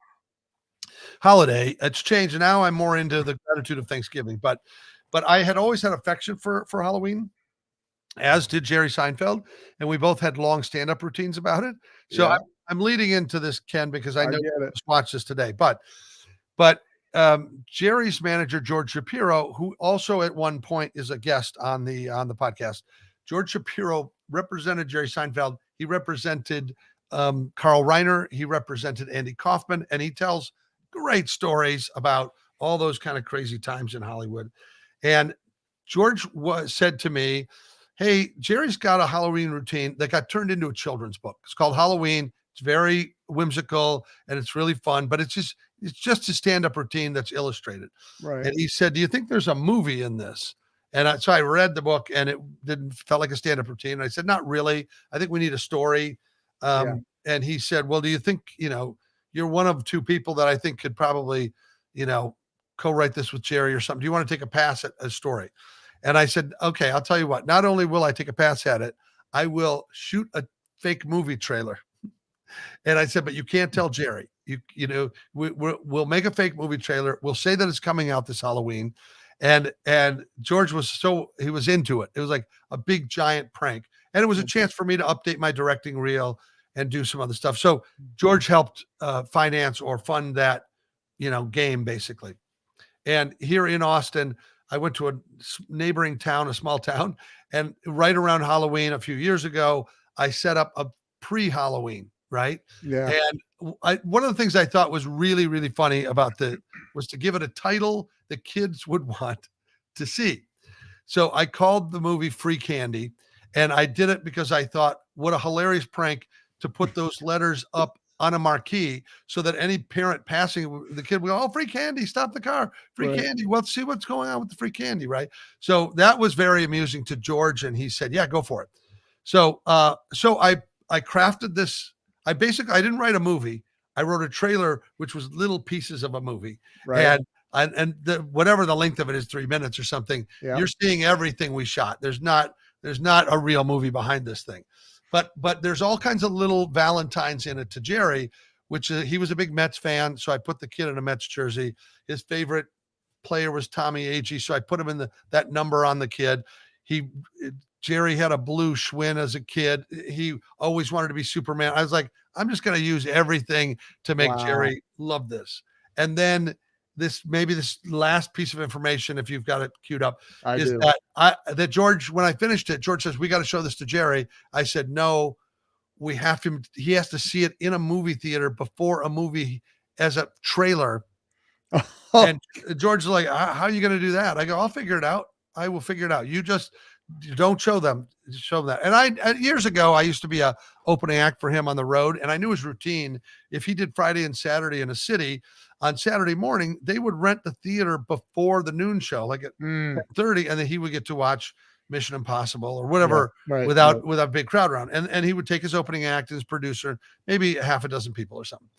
holiday. It's changed. And now I'm more into the gratitude of Thanksgiving, but I had always had affection for Halloween, as did Jerry Seinfeld. And we both had long stand-up routines about it. So I'm leading into this, Ken, because I know you just watched this today, but Jerry's manager, George Shapiro, who also at one point is a guest on the podcast. George Shapiro represented Jerry Seinfeld. He represented Carl Reiner. He represented Andy Kaufman, and he tells great stories about all those kind of crazy times in Hollywood. And George said to me, hey, Jerry's got a Halloween routine that got turned into a children's book. It's called Halloween. It's very whimsical and it's really fun, but it's just a stand-up routine that's illustrated. Right. And he said, do you think there's a movie in this? And so I read the book and it felt like a stand-up routine. And I said, not really. I think we need a story. And he said, well, do you think, you're one of two people that I think could probably, co-write this with Jerry or something. Do you want to take a pass at a story? And I said, okay, I'll tell you what, not only will I take a pass at it, I will shoot a fake movie trailer. And I said, but you can't tell Jerry, we'll make a fake movie trailer. We'll say that it's coming out this Halloween. And George he was into it. It was like a big giant prank. And it was a chance for me to update my directing reel and do some other stuff. So George helped finance or fund that, game basically. And here in Austin, I went to a neighboring town, a small town, and right around Halloween a few years ago, I set up a pre-Halloween, right? Yeah. And one of the things I thought was really, really funny about was to give it a title that kids would want to see. So I called the movie Free Candy, and I did it because I thought, what a hilarious prank to put those letters up on a marquee so that any parent passing the kid would go, oh, free candy, stop the car, free candy. Well, see what's going on with the free candy, right? So that was very amusing to George, and he said, yeah, go for it. So I crafted this. I didn't write a movie. I wrote a trailer, which was little pieces of a movie. Right. And whatever the length of it is, 3 minutes or something, you're seeing everything we shot. There's not a real movie behind this thing. But there's all kinds of little Valentines in it to Jerry, which he was a big Mets fan. So I put the kid in a Mets jersey. His favorite player was Tommy Agee. So I put him in that number on the kid. Jerry had a blue Schwinn as a kid. He always wanted to be Superman. I was like, I'm just going to use everything to make Jerry love this. And then this last piece of information, if you've got it queued up, that George, when I finished it, George says, we got to show this to Jerry. I said, no, he has to see it in a movie theater before a movie as a trailer. And George's like, how are you going to do that? I go, I'll figure it out. I will figure it out. You don't show them that. And years ago, I used to be a opening act for him on the road, and I knew his routine. If he did Friday and Saturday in a city, on Saturday morning, they would rent the theater before the noon show, like at 10:30, and then he would get to watch Mission Impossible or whatever without a big crowd around. And he would take his opening act, his producer, maybe half a dozen people or something.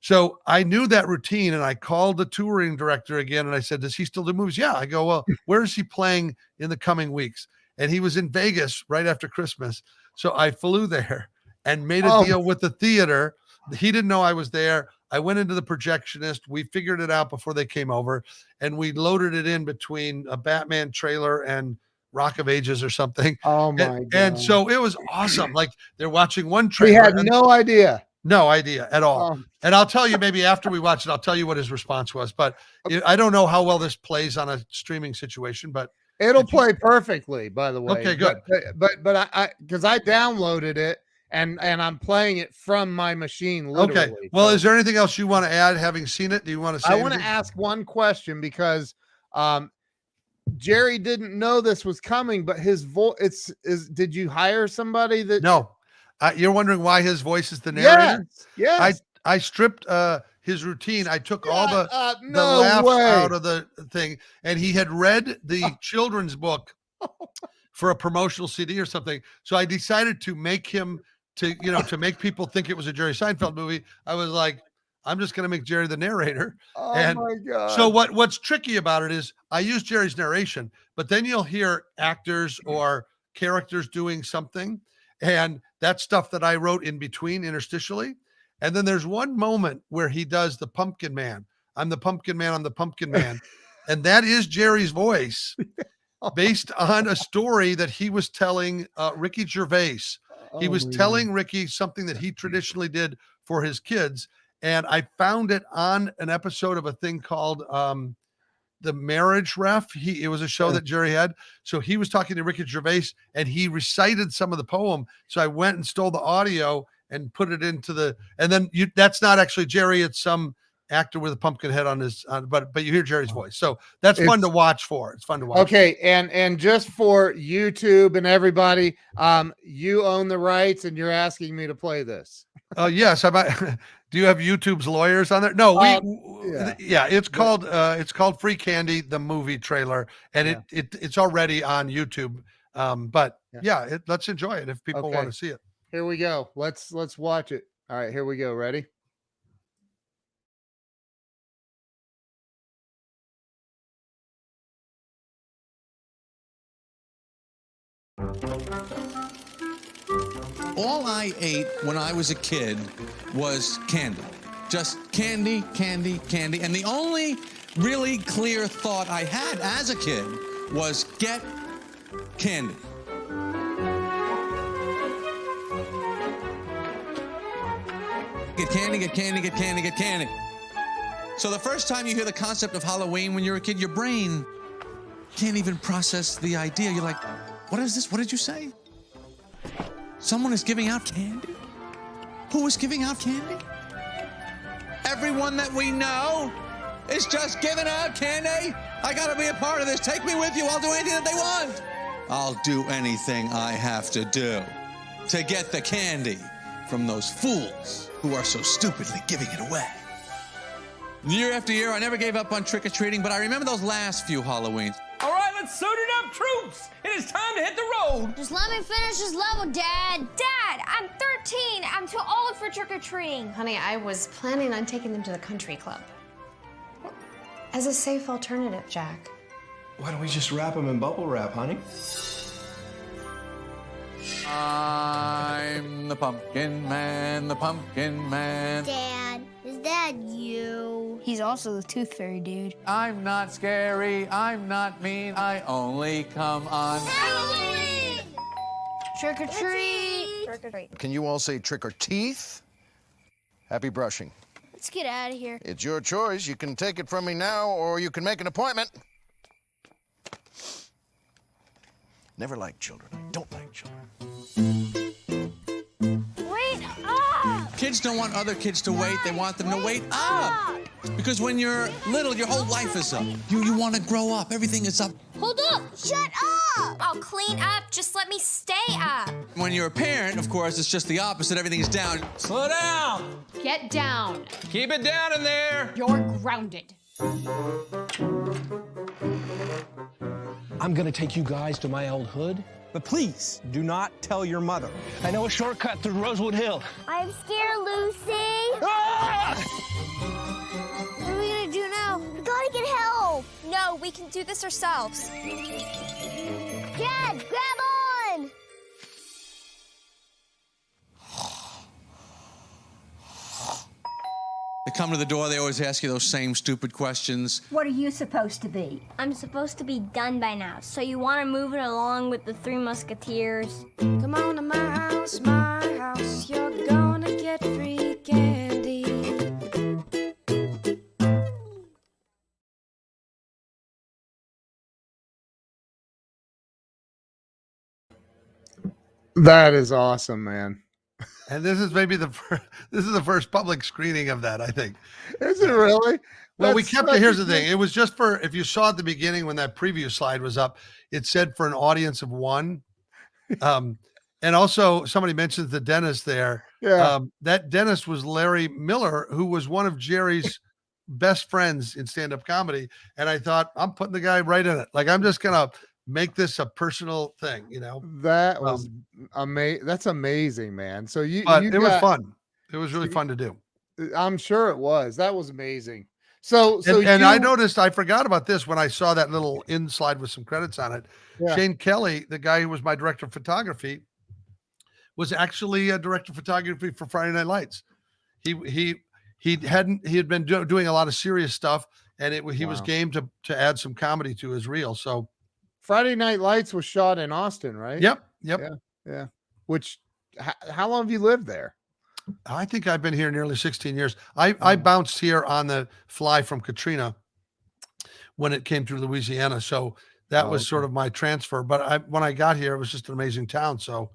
So I knew that routine, and I called the touring director again, and I said, does he still do movies? Yeah. I go, well, where is he playing in the coming weeks? And he was in Vegas right after Christmas. So I flew there and made a deal with the theater. He didn't know I was there. I went into the projectionist. We figured it out before they came over, and we loaded it in between a Batman trailer and Rock of Ages or something. Oh my God. And so it was awesome. Like they're watching one trailer. He had no idea. No idea at all. And I'll tell you, maybe after we watch it, I'll tell you what his response was. But I don't know how well this plays on a streaming situation, but it'll play perfectly, by the way. Okay, good. But I because I downloaded it and I'm playing it from my machine. Literally. Okay. Well, is there anything else you want to add? Having seen it, do you want to say? I want to ask one question because Jerry didn't know this was coming, but his voice did you hire somebody that? No. You're wondering why his voice is the narrator? Yes. I stripped his routine. I took all the laughs out of the thing, and he had read the children's book for a promotional CD or something. So I decided to make him to make people think it was a Jerry Seinfeld movie. I was like, I'm just going to make Jerry the narrator. Oh my God. So what's tricky about it is I use Jerry's narration, but then you'll hear actors or characters doing something. And that's stuff that I wrote in between interstitially. And then there's one moment where he does the pumpkin man. I'm the pumpkin man. I'm the pumpkin man. And that is Jerry's voice based on a story that he was telling Ricky Gervais. He was telling Ricky something that he traditionally did for his kids. and I found it on an episode of a thing called The Marriage Ref. It was a show that Jerry had. So he was talking to Ricky Gervais and he recited some of the poem. So I went and stole the audio and put it into and then that's not actually Jerry. It's some actor with a pumpkin head on his, but you hear Jerry's voice. So that's fun to watch for. It's fun to watch. Okay. And just for YouTube and everybody, you own the rights and you're asking me to play this. Yes. Do you have YouTube's lawyers on there? No, it's called Free Candy, the movie trailer, and it's already on YouTube. But let's enjoy it if people want to see it. Here we go. Let's watch it. All right, here we go. Ready? All I ate when I was a kid was candy. Just candy, candy, candy. And the only really clear thought I had as a kid was get candy. Get candy, get candy, get candy, get candy. So the first time you hear the concept of Halloween when you're a kid, your brain can't even process the idea. You're like, what is this? What did you say? Someone is giving out candy? Who is giving out candy? Everyone that we know is just giving out candy. I gotta be a part of this. Take me with you. I'll do anything that they want. I'll do anything I have to do to get the candy from those fools who are so stupidly giving it away. Year after year, I never gave up on trick-or-treating, but I remember those last few Halloweens. All right, let's suit it up, troops. It is time to hit the road. Just let me finish this level, Dad. Dad, I'm 13. I'm too old for trick-or-treating. Honey, I was planning on taking them to the country club. As a safe alternative, Jack. Why don't we just wrap them in bubble wrap, honey? I'm the pumpkin man, the pumpkin man. Dad, is that you? He's also the tooth fairy dude. I'm not scary, I'm not mean, I only come on Halloween! Trick or treat. Trick or treat. Can you all say trick or teeth? Happy brushing. Let's get out of here. It's your choice. You can take it from me now, or you can make an appointment. Never liked children. I don't like children. Wait up! Kids don't want other kids to wait, they want them to wait up. Because when you're little, your whole life is up. You want to grow up, everything is up. Hold up! Shut up! I'll clean up. Just let me stay up. When you're a parent, of course, it's just the opposite, everything is down. Slow down. Get down. Keep it down in there. You're grounded. I'm gonna take you guys to my old hood, but please do not tell your mother. I know a shortcut through Rosewood Hill. I'm scared, Lucy. Ah! What are we gonna do now? We gotta get help. No, we can do this ourselves. Dad, grab on! They come to the door, they always ask you those same stupid questions. What are you supposed to be? I'm supposed to be done by now, so you want to move it along with the Three Musketeers? Come on to my house, you're gonna get free candy. That is awesome, man. And this is maybe the first public screening of that, I think. Is it really? Well, we kept it. Here's the thing. It was just for, if you saw at the beginning when that preview slide was up, it said for an audience of one. And also somebody mentions the dentist there. Yeah. That dentist was Larry Miller, who was one of Jerry's best friends in stand-up comedy. And I thought, I'm putting the guy right in it. Like, I'm just going to make this a personal thing, you know? That was amazing. That's amazing, man. So it was fun. It was really fun to do. I'm sure it was. That was amazing. So I noticed, I forgot about this when I saw that little in slide with some credits on it. Yeah. Shane Kelly, the guy who was my director of photography, was actually a director of photography for Friday Night Lights. He had been doing a lot of serious stuff, and he was game to add some comedy to his reel. So Friday Night Lights was shot in Austin, right? Yep. Yeah. Which, how long have you lived there? I think I've been here nearly 16 years. I bounced here on the fly from Katrina when it came through Louisiana. So that was sort of my transfer. But when I got here, it was just an amazing town. So,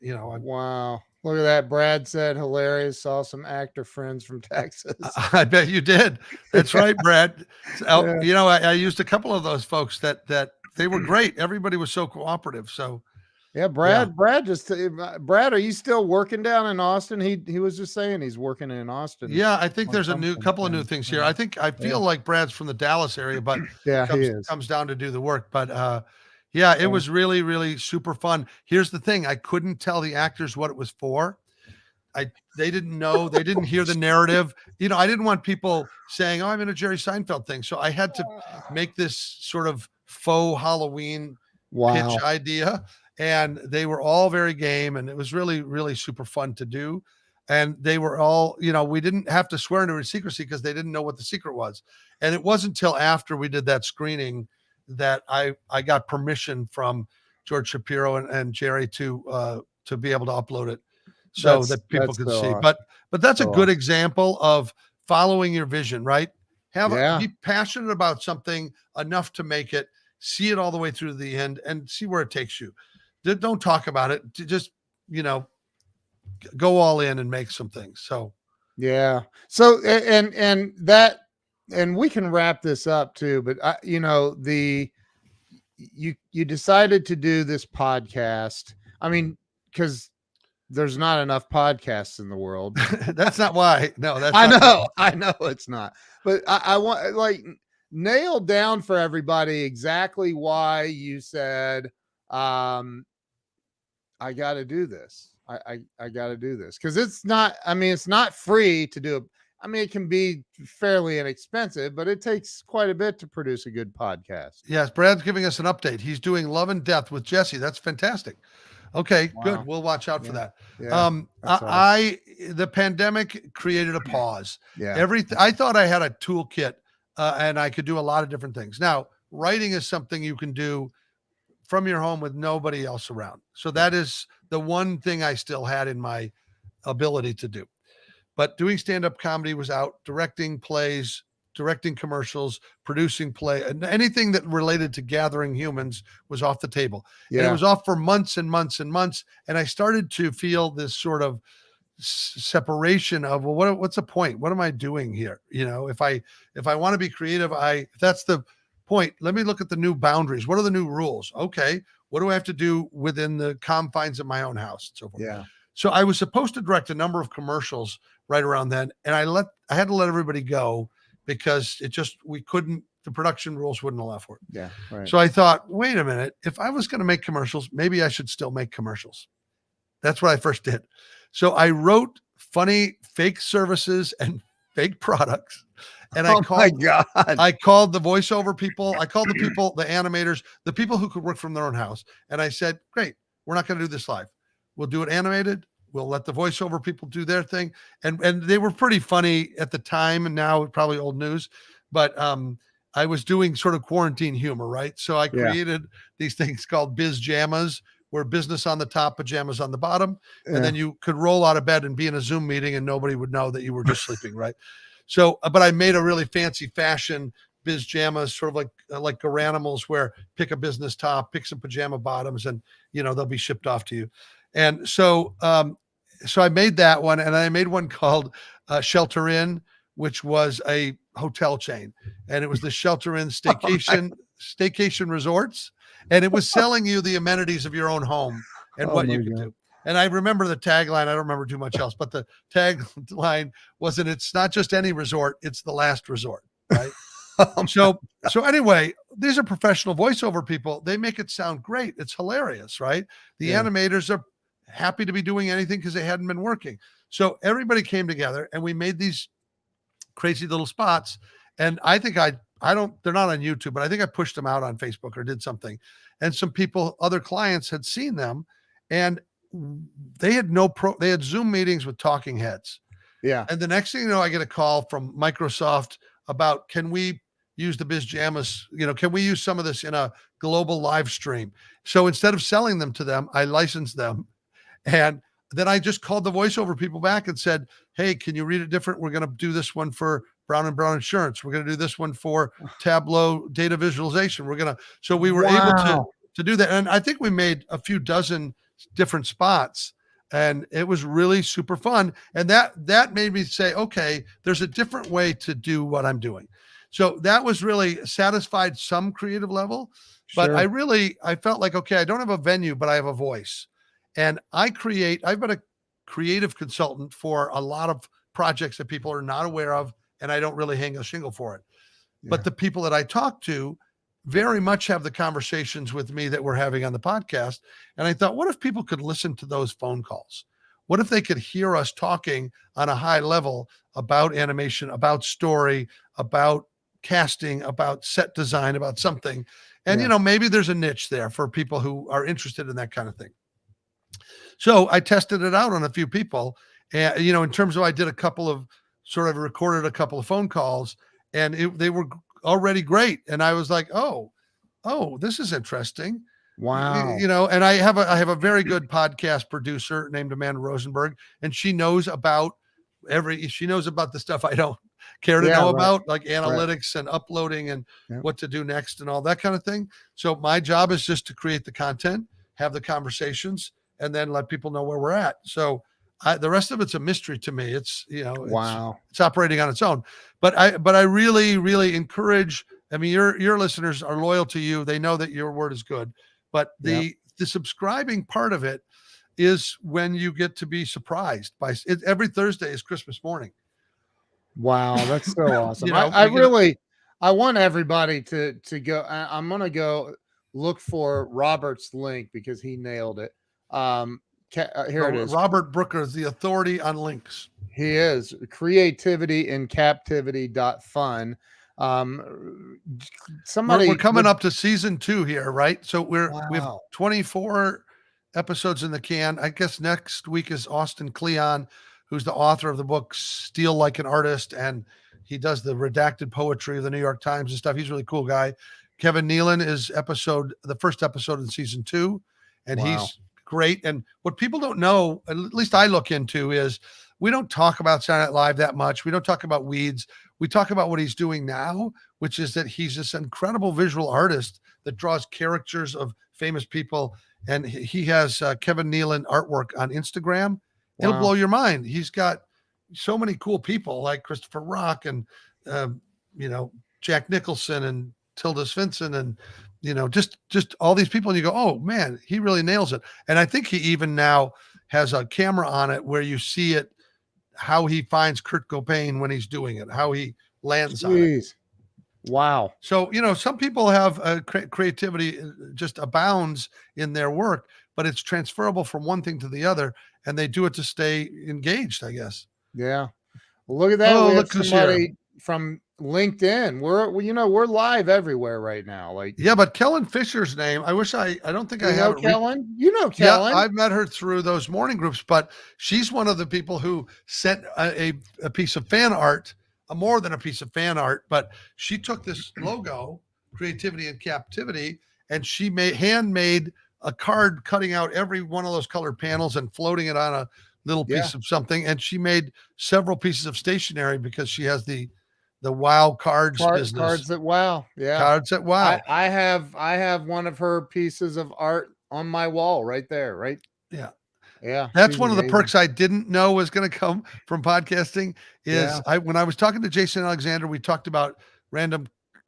Wow. Look at that. Brad said hilarious. Saw some actor friends from Texas. I bet you did. That's right, Brad. So, Yeah. I used a couple of those folks that they were great. Everybody was so cooperative. So Yeah, Brad are you still working down in Austin? He was just saying he's working in Austin. yeah, I think on there's a something. couple of new things here. I feel like Brad's from the Dallas area, but Yeah, he is. comes down to do the work. But yeah, it was really, really super fun. Here's the thing. I couldn't tell the actors what it was for. They didn't know, they didn't hear the narrative. I didn't want people saying, "Oh, I'm in a Jerry Seinfeld thing." So I had to make this sort of faux Halloween pitch idea. And they were all very game, and it was really, really super fun to do. And they were all, we didn't have to swear into secrecy because they didn't know what the secret was. And it wasn't until after we did that screening that I got permission from George Shapiro and Jerry to be able to upload it so that people could see. Awesome. But that's a good example of following your vision, right? Be passionate about something enough to make it, see it all the way through to the end, and see where it takes you. Don't talk about it. Just, go all in and make some things. So, yeah. So, and we can wrap this up too, but you decided to do this podcast. I mean, because there's not enough podcasts in the world. That's not why. No, that's I know it's not, but I want nail down for everybody exactly why you said, I got to do this. I got to do this because it's not free to do. It can be fairly inexpensive, but it takes quite a bit to produce a good podcast. Yes. Brad's giving us an update. He's doing Love and Death with Jesse. That's fantastic. Okay, good. We'll watch out for that. Yeah, the pandemic created a pause. Yeah. I thought I had a toolkit and I could do a lot of different things. Now, writing is something you can do from your home with nobody else around. So that is the one thing I still had in my ability to do. But doing stand-up comedy was out, directing plays, directing commercials, producing play, and anything that related to gathering humans was off the table. Yeah. And it was off for months and months and months. And I started to feel this sort of separation of, well, what's the point? What am I doing here? If I want to be creative, if that's the point, let me look at the new boundaries. What are the new rules? Okay. What do I have to do within the confines of my own house and so forth? Yeah. So I was supposed to direct a number of commercials right around then. And I had to let everybody go because the production rules wouldn't allow for it. Yeah. Right. So I thought, wait a minute, if I was going to make commercials, maybe I should still make commercials. That's what I first did. So I wrote funny fake services and fake products. And I called the voiceover people. I called the people, the animators, the people who could work from their own house. And I said, great, we're not going to do this live. We'll do it animated. We'll let the voiceover people do their thing. And they were pretty funny at the time. And now probably old news, but I was doing sort of quarantine humor, right? So I created these things called Biz Jammas, where business on the top, pajamas on the bottom. And then you could roll out of bed and be in a Zoom meeting and nobody would know that you were just sleeping, right? So, but I made a really fancy fashion Biz Jammas, sort of like Garanimals, where pick a business top, pick some pajama bottoms, and they'll be shipped off to you. And so I made that one, and I made one called Shelter In, which was a hotel chain, and it was the Shelter In staycation resorts, and it was selling you the amenities of your own home and what you could do. And I remember the tagline. I don't remember too much else, but the tagline wasn't, it's not just any resort, it's the last resort, right? So anyway, these are professional voiceover people. They make it sound great. It's hilarious, right? The animators are happy to be doing anything because they hadn't been working. So everybody came together and we made these crazy little spots. And I think they're not on YouTube, but I think I pushed them out on Facebook or did something. And some people, other clients had seen them, and they had they had Zoom meetings with talking heads. Yeah. And the next thing you know, I get a call from Microsoft about, can we use the Biz Jammas? Can we use some of this in a global live stream? So instead of selling them to them, I licensed them, and then I just called the voiceover people back and said, hey, can you read it different? We're going to do this one for Brown and Brown Insurance. We're going to do this one for Tableau data visualization. So we were able to do that. And I think we made a few dozen different spots, and it was really super fun. And that made me say, okay, there's a different way to do what I'm doing. So that was really satisfied some creative level, but I felt like, okay, I don't have a venue, but I have a voice. And I've been a creative consultant for a lot of projects that people are not aware of, and I don't really hang a shingle for it. Yeah. But the people that I talk to very much have the conversations with me that we're having on the podcast. And I thought, what if people could listen to those phone calls? What if they could hear us talking on a high level about animation, about story, about casting, about set design, about something? And, maybe there's a niche there for people who are interested in that kind of thing. So I tested it out on a few people, and, in terms of, I did recorded a couple of phone calls, and they were already great. And I was like, oh, this is interesting. Wow. And I have a very good podcast producer named Amanda Rosenberg, and she knows about the stuff I don't care to know about, like analytics and uploading and what to do next and all that kind of thing. So my job is just to create the content, have the conversations, and then let people know where we're at. So the rest of it's a mystery to me. It's, it's operating on its own, but I really, really encourage, your listeners are loyal to you. They know that your word is good, but the subscribing part of it is when you get to be surprised by it. Every Thursday is Christmas morning. Wow. That's so awesome. I want everybody to go. I'm going to go look for Robert's link because he nailed it. Here it is. Robert Brooker is the authority on links. He is. Creativity in Captivity.fun. We're coming up to season 2 here, right? So we have 24 episodes in the can. I guess next week is Austin Kleon, who's the author of the book Steal Like an Artist, and he does the redacted poetry of the New York Times and stuff. He's a really cool guy. Kevin Nealon is the first episode in season 2, and he's great. And what people don't know, at least I look into, is we don't talk about Saturday Night Live that much. We don't talk about Weeds. We talk about what he's doing now, which is that he's this incredible visual artist that draws caricatures of famous people. And he has Kevin Nealon artwork on Instagram. It'll blow your mind. He's got so many cool people like Christopher Rock and, Jack Nicholson and Tilda Swinton and, just all these people. And you go, oh man, he really nails it. And I think he even now has a camera on it where you see it, how he finds Kurt Cobain when he's doing it, how he lands on it. Wow. So, some people have creativity just abounds in their work, but it's transferable from one thing to the other, and they do it to stay engaged, I guess. Yeah. Well, look at that. Oh, look somebody from LinkedIn. We're live everywhere right now. But Kellen Fisher's name, I don't think I have Kellen. Kellen. Yeah, I've met her through those morning groups, but she's one of the people who sent a piece of fan art, more than a piece of fan art, but she took this logo, Creativity in Captivity, and she handmade a card cutting out every one of those colored panels and floating it on a little piece of something. And she made several pieces of stationery because she has the Wow cards business. Cards at Wow. Yeah. Cards at Wow. I have one of her pieces of art on my wall right there. Right. Yeah. Yeah. That's one of the perks I didn't know was going to come from podcasting is when I was talking to Jason Alexander, we talked about random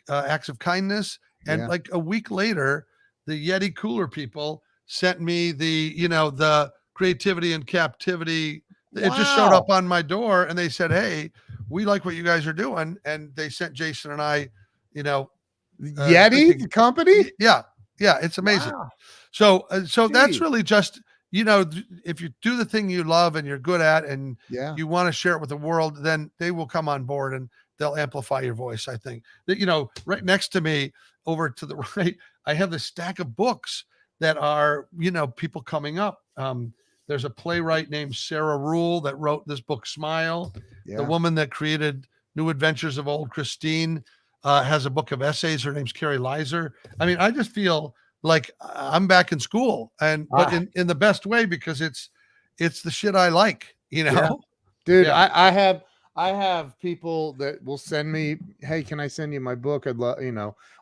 acts of kindness. And like a week later, the Yeti Cooler people sent me the Creativity and Captivity. It just showed up on my door and they said, hey, we like what you guys are doing. And they sent Jason and I, Yeti, the company. Yeah. Yeah. It's amazing. Wow. So that's really just, if you do the thing you love and you're good at, and you want to share it with the world, then they will come on board and they'll amplify your voice. I think that, right next to me over to the right, I have this stack of books that are, people coming up. There's a playwright named Sarah Rule that wrote this book, Smile. The woman that created New Adventures of Old Christine has a book of essays. Her name's Carrie Leiser. I just feel like I'm back in school, but in the best way, because it's it's the shit I like, you know? Yeah. Dude, Yeah. I have people that will send me, hey, can I send you my book? I'd love,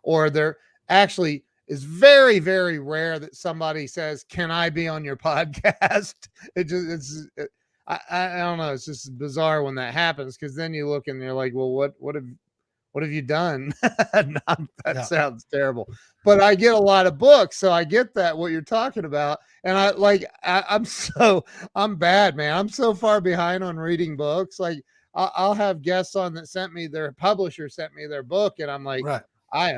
or they're actually, it's very, very rare that somebody says, can I be on your podcast? I don't know. It's just bizarre when that happens. Cause then you look and you're like, well, what have you done? That sounds terrible, but I get a lot of books. So I get that what you're talking about. And I'm bad, man. I'm so far behind on reading books. Like I'll have guests on that their publisher sent me their book. And I'm like, Right.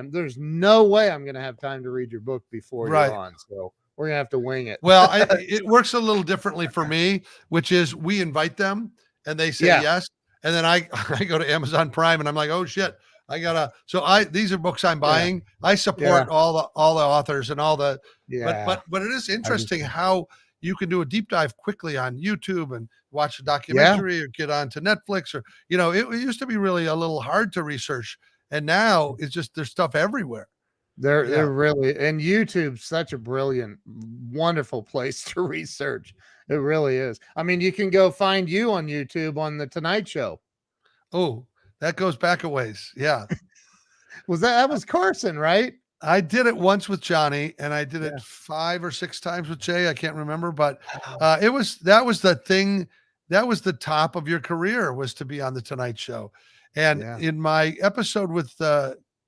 there's no way I'm going to have time to read your book before Right. you're on. So we're going to have to wing it. Well, it works a little differently for me, which is we invite them and they say yes. And then I go to Amazon Prime and I'm like, oh shit, these are books I'm buying. I support all the authors and all the, but it is interesting how you can do a deep dive quickly on YouTube and watch a documentary or get onto Netflix or, it used to be really a little hard to research. And now it's just, there's stuff everywhere. They're really, and YouTube's such a brilliant, wonderful place to research. It really is. I mean, you can go find you on YouTube on the Tonight Show. Oh, that goes back a ways. Yeah. that was Carson, right? I did it once with Johnny and I did it 5 or 6 times with Jay. I can't remember, but that was the thing. That was the top of your career, was to be on the Tonight Show. And in my episode with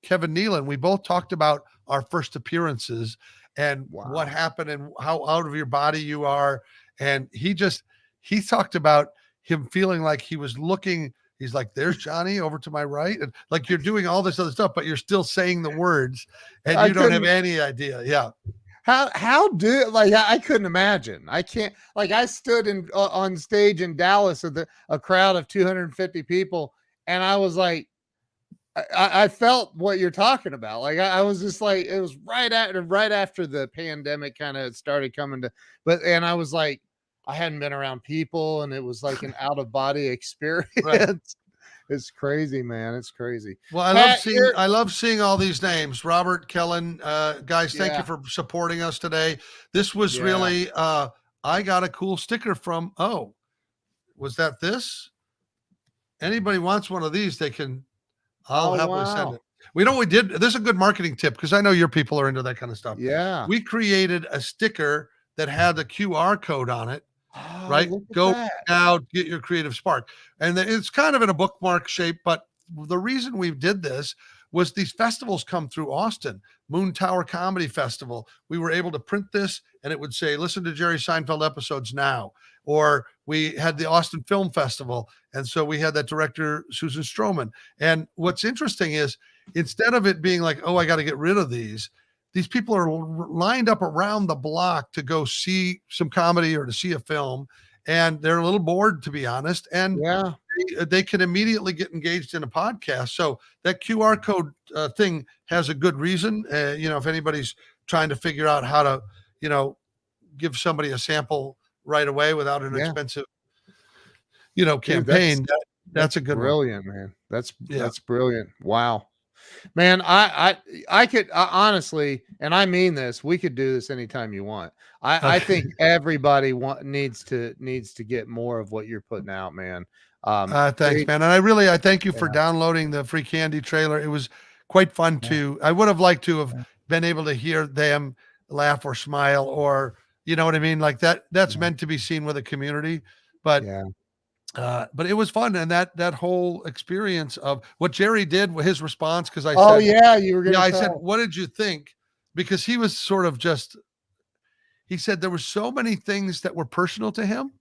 Kevin Nealon, we both talked about our first appearances and what happened and how out of your body you are. And he talked about him feeling like he was looking, he's like, there's Johnny over to my right. And like, you're doing all this other stuff, but you're still saying the words and you don't have any idea. Yeah. I couldn't imagine. I can't, I stood on stage in Dallas with a crowd of 250 people. And I was like, I felt what you're talking about. Like I was just like, it was right after the pandemic kind of started coming and I was like, I hadn't been around people and it was like an out of body experience. Right. It's crazy, man. It's crazy. Well, I love seeing all these names. Robert, Kellen, guys, thank you for supporting us today. This was really, I got a cool sticker from, was that this? Anybody wants one of these, they can, I'll happily send it. We did. This is a good marketing tip because I know your people are into that kind of stuff. Yeah. We created a sticker that had the QR code on it. Right? Go now, get your creative spark. And it's kind of in a bookmark shape, but the reason we did this was these festivals come through Austin, Moon Tower Comedy Festival. We were able to print this and it would say, listen to Jerry Seinfeld episodes now. Or we had the Austin Film Festival. And so we had that director, Susan Stroman. And what's interesting is instead of it being like, I got to get rid of these people are lined up around the block to go see some comedy or to see a film. And they're a little bored, to be honest. And they can immediately get engaged in a podcast. So that QR code thing has a good reason. If anybody's trying to figure out how to, give somebody a sample right away without an expensive, campaign, that's a good brilliant one. Man. That's brilliant. Wow. Man, I could honestly, and I mean this, we could do this anytime you want. I think everybody needs to get more of what you're putting out, man. Thanks, man. And I thank you for downloading the free candy trailer. It was quite fun I would have liked to have been able to hear them laugh or smile or, you know what I mean? Like that's meant to be seen with a community, but it was fun. And that whole experience of what Jerry did, his response, because I said, you were going to I said, what did you think? Because he was sort of he said there were so many things that were personal to him,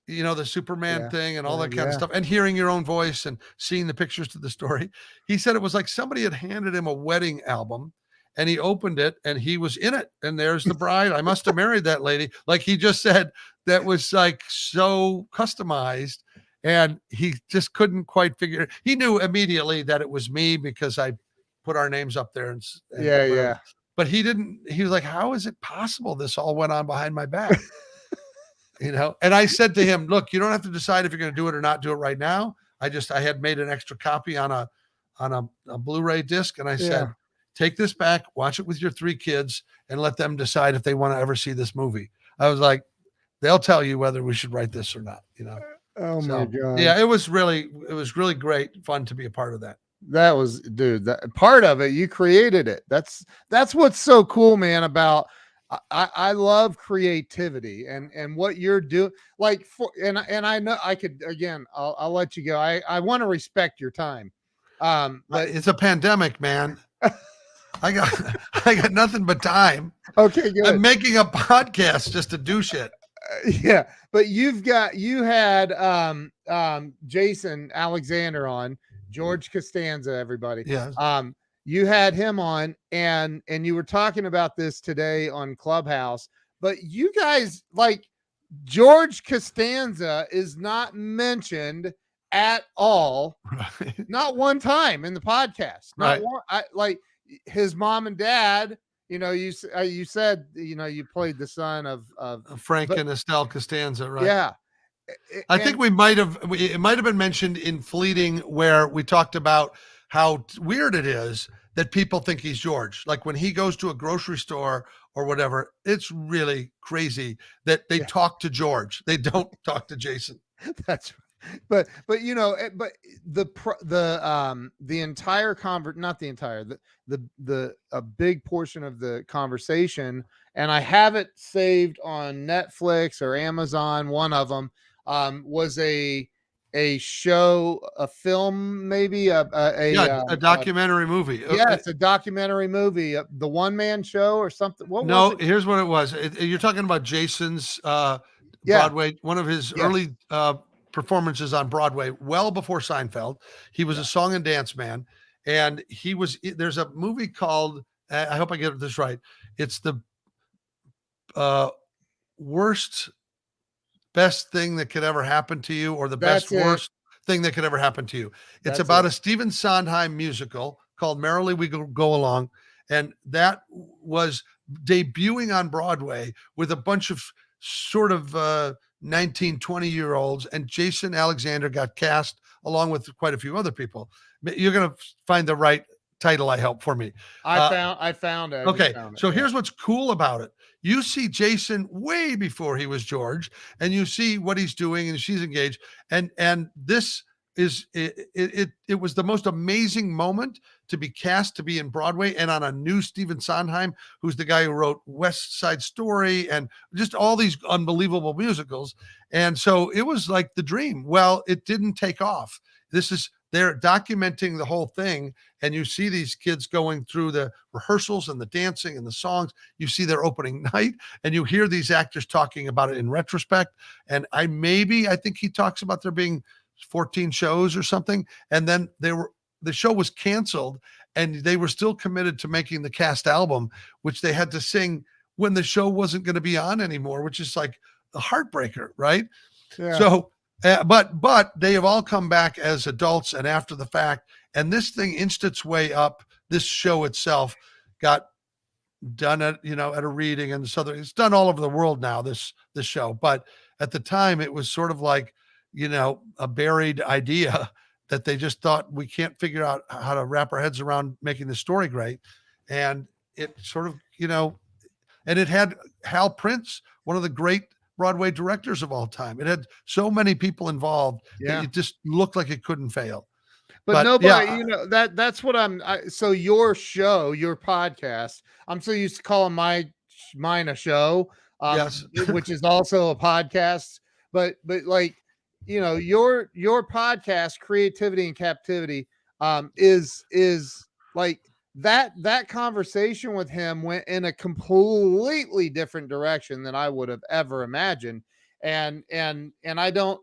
the Superman thing and all that kind of stuff, and hearing your own voice and seeing the pictures to the story. He said it was like somebody had handed him a wedding album and he opened it and he was in it. And there's the bride. I must have married that lady. Like he just said, that was like so customized and he just couldn't quite figure it. He knew immediately that it was me because I put our names up there and but he was like, how is it possible this all went on behind my back? And I said to him, look, you don't have to decide if you're going to do it or not do it right now. I had made an extra copy on a Blu-ray disc. And I said, take this back, watch it with your 3 kids and let them decide if they want to ever see this movie. I was like, they'll tell you whether we should write this or not, you know. Oh my God. Yeah, it was really great fun to be a part of that. That was, dude, that part of it, you created it. That's what's so cool, man, about I love creativity and what you're doing. Like and I know I could, again, I'll let you go. I want to respect your time. But it's a pandemic, man. I got nothing but time. Okay, good. I'm making a podcast just to do shit. Yeah, but you had Jason Alexander on, George Costanza, everybody. Yes. You had him on, and you were talking about this today on Clubhouse, but you guys, like, George Costanza is not mentioned at all. Right. Not one time in the podcast. Not Right. one. Like his mom and dad, you know, you said, you know, you played the son of Frank and Estelle Costanza, right? Yeah. I think it might have been mentioned in Fleeting, where we talked about how weird it is that people think he's George. Like when he goes to a grocery store or whatever, it's really crazy that they talk to George. They don't talk to Jason. That's right. But you know, but the entire not the entire, a big portion of the conversation, and I have it saved on Netflix or Amazon, one of them, was a show, a film, maybe a documentary movie. Yeah, it's a documentary movie, the one man show or something. No, here's what it was. You're talking about Jason's Broadway, one of his early performances on Broadway, well before Seinfeld. He was a song and dance man, and there's a movie called, I hope I get this right, it's the best thing that could ever happen to you, or the worst thing that could ever happen to you. It's about a Stephen Sondheim musical called Merrily We Go Along, and that was debuting on Broadway with a bunch of sort of 19, 20-year-olds, and Jason Alexander got cast along with quite a few other people. You're going to find the right title, I hope, for me. I found it. Okay, so here's what's cool about it. You see Jason way before he was George, and you see what he's doing, and she's engaged, and this is it was the most amazing moment to be cast to be in Broadway and on a new Stephen Sondheim, who's the guy who wrote West Side Story and just all these unbelievable musicals. And so it was like the dream. Well, it didn't take off. They're documenting the whole thing, and you see these kids going through the rehearsals and the dancing and the songs. You see their opening night, and you hear these actors talking about it in retrospect. And I think he talks about there being 14 shows or something, and then the show was canceled, and they were still committed to making the cast album, which they had to sing when the show wasn't going to be on anymore, which is like a heartbreaker, right? Yeah. So but they have all come back as adults and after the fact, and this thing inched its way up. This show itself got done at a reading, and so it's done all over the world now, this show. But at the time, it was sort of like, a buried idea that they just thought, we can't figure out how to wrap our heads around making the story great. And it sort of, and it had Hal Prince, one of the great Broadway directors of all time. It had so many people involved that it just looked like it couldn't fail. But nobody, that's what so your show, your podcast, I'm so used to calling mine a show, yes. which is also a podcast, but like, your podcast, Creativity and Captivity, is like that conversation with him went in a completely different direction than I would have ever imagined. And I don't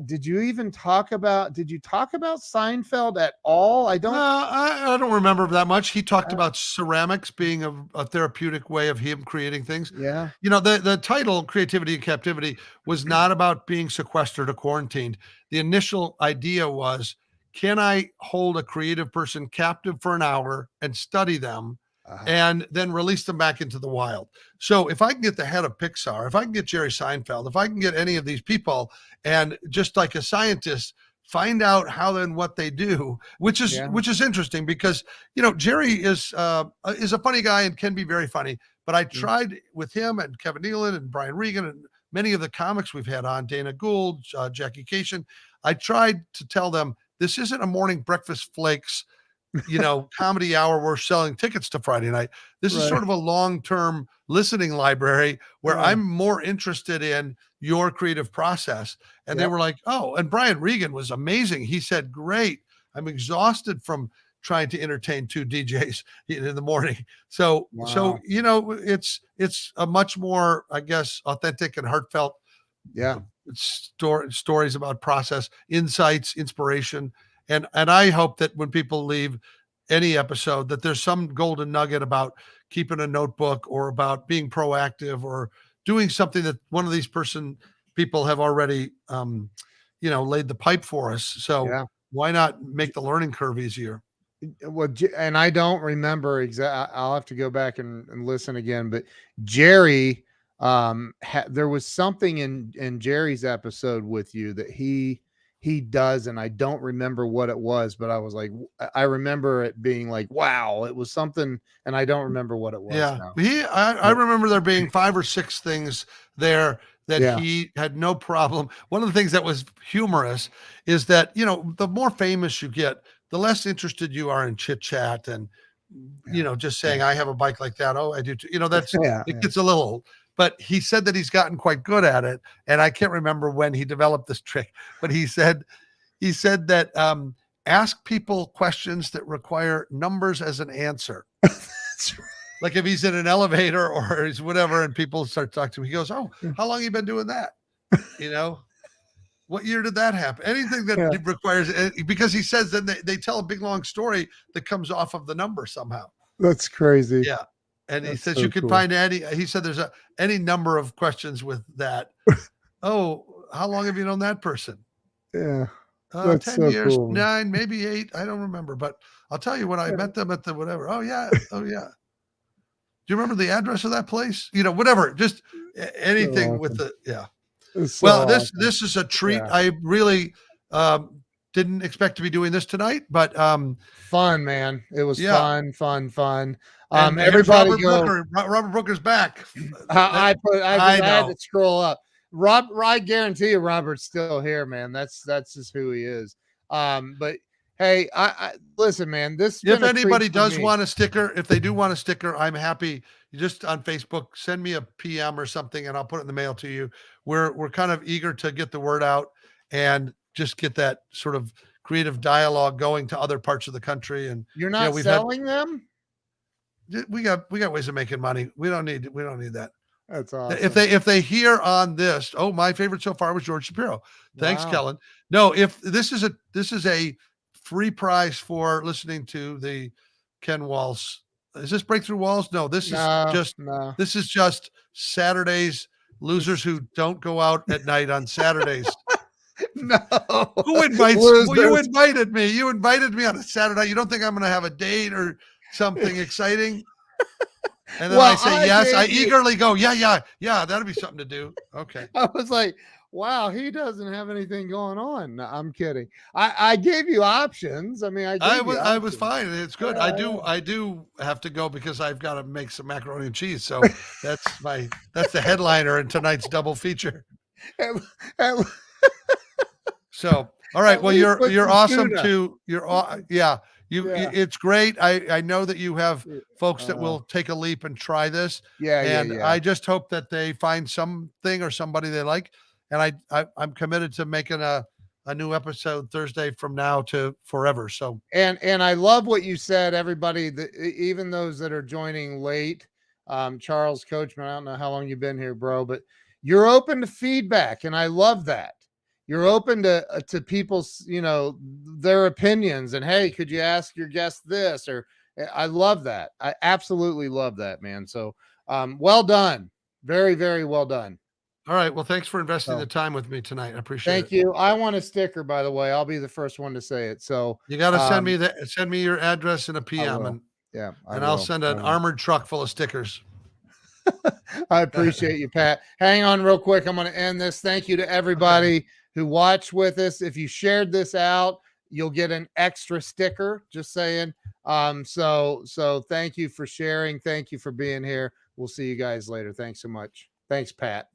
did you talk about Seinfeld at all? I don't remember that much. He talked about ceramics being a therapeutic way of him creating things. Yeah. The title Creativity and Captivity was not about being sequestered or quarantined. The initial idea was, can I hold a creative person captive for an hour and study them and then release them back into the wild? So if I can get the head of Pixar, if I can get Jerry Seinfeld, if I can get any of these people, and just like a scientist, find out how and what they do, which is interesting because, Jerry is a funny guy and can be very funny, But I tried with him and Kevin Nealon and Brian Regan and many of the comics we've had on, Dana Gould, Jackie Cation. I tried to tell them this isn't a morning breakfast flakes, comedy hour. We're selling tickets to Friday night. This is sort of a long-term listening library where I'm more interested in your creative process. And they were like, oh, and Brian Regan was amazing. He said, great. I'm exhausted from trying to entertain two DJs in the morning. So, it's a much more, I guess, authentic and heartfelt stories about process, insights, inspiration. And I hope that when people leave any episode, that there's some golden nugget about keeping a notebook or about being proactive or doing something that one of these people have already, laid the pipe for us. So why not make the learning curve easier? Well, and I don't remember exactly. I'll have to go back and listen again. But Jerry, there was something in Jerry's episode with you that he does, and I don't remember what it was. But I was like, I remember it being like, wow, it was something, and I don't remember what it was. Yeah, now. I remember there being 5 or 6 things there that he had no problem. One of the things that was humorous is that, the more famous you get, the less interested you are in chit chat and, just saying, I have a bike like that. Oh, I do too. It gets a little old. But he said that he's gotten quite good at it. And I can't remember when he developed this trick, but he said that ask people questions that require numbers as an answer. That's right. Like if he's in an elevator or he's whatever, and people start talking to him, he goes, oh, how long have you been doing that? What year did that happen? Anything that requires, because he says that they tell a big, long story that comes off of the number somehow. That's crazy. Yeah. And he says so you can cool. find he said there's any number of questions with that. Oh, how long have you known that person? Yeah. 10 so years, cool. 9, maybe 8. I don't remember, but I'll tell you when I met them at the whatever. Oh yeah. Do you remember the address of that place? Whatever, just anything awesome. with the, this is a treat. Yeah. I really didn't expect to be doing this tonight, but fun, man. It was fun. And Everybody Robert Brooker's back. I had know. to scroll up. I guarantee you Robert's still here, man. That's just who he is. But hey, I listen, man, if anybody does want a sticker, if they do want a sticker, I'm happy. You just on Facebook, send me a PM or something and I'll put it in the mail to you. We're kind of eager to get the word out and just get that sort of creative dialogue going to other parts of the country. And you're not selling them? We got ways of making money. We don't need that. That's awesome. If they hear on this, my favorite so far was George Shapiro. Thanks, Kellen. No, if this is a free prize for listening to the Ken Walls. Is this Breakthrough Walls? No, this is just Saturdays. Losers who don't go out at night on Saturdays. No. Who invites? Well, you invited me. You invited me on a Saturday. You don't think I'm going to have a date or something exciting? And then I say yes. I eagerly go, yeah. That'll be something to do. Okay. I was like, wow, he doesn't have anything going on. No, I'm kidding. I gave you options. I mean, I was fine. It's good. I do have to go because I've got to make some macaroni and cheese. So that's the headliner in tonight's double feature. So, all right. Well, you're awesome too. It's great. I know that you have folks that will take a leap and try this. And I just hope that they find something or somebody they like. And I'm committed to making a new episode Thursday from now to forever. So, and I love what you said, everybody, even those that are joining late, Charles Coachman, I don't know how long you've been here, bro, but you're open to feedback. And I love that. You're open to people's, their opinions and, hey, could you ask your guest this? Or I love that. I absolutely love that, man. So, well done. Very, very well done. All right. Well, thanks for investing the time with me tonight. I appreciate it. Thank you. I want a sticker, by the way. I'll be the first one to say it. So you got to send me your address and a PM I'll send an armored truck full of stickers. I appreciate you, Pat. Hang on real quick. I'm going to end this. Thank you to everybody who watched with us. If you shared this out, you'll get an extra sticker, just saying. So thank you for sharing. Thank you for being here. We'll see you guys later. Thanks so much. Thanks, Pat.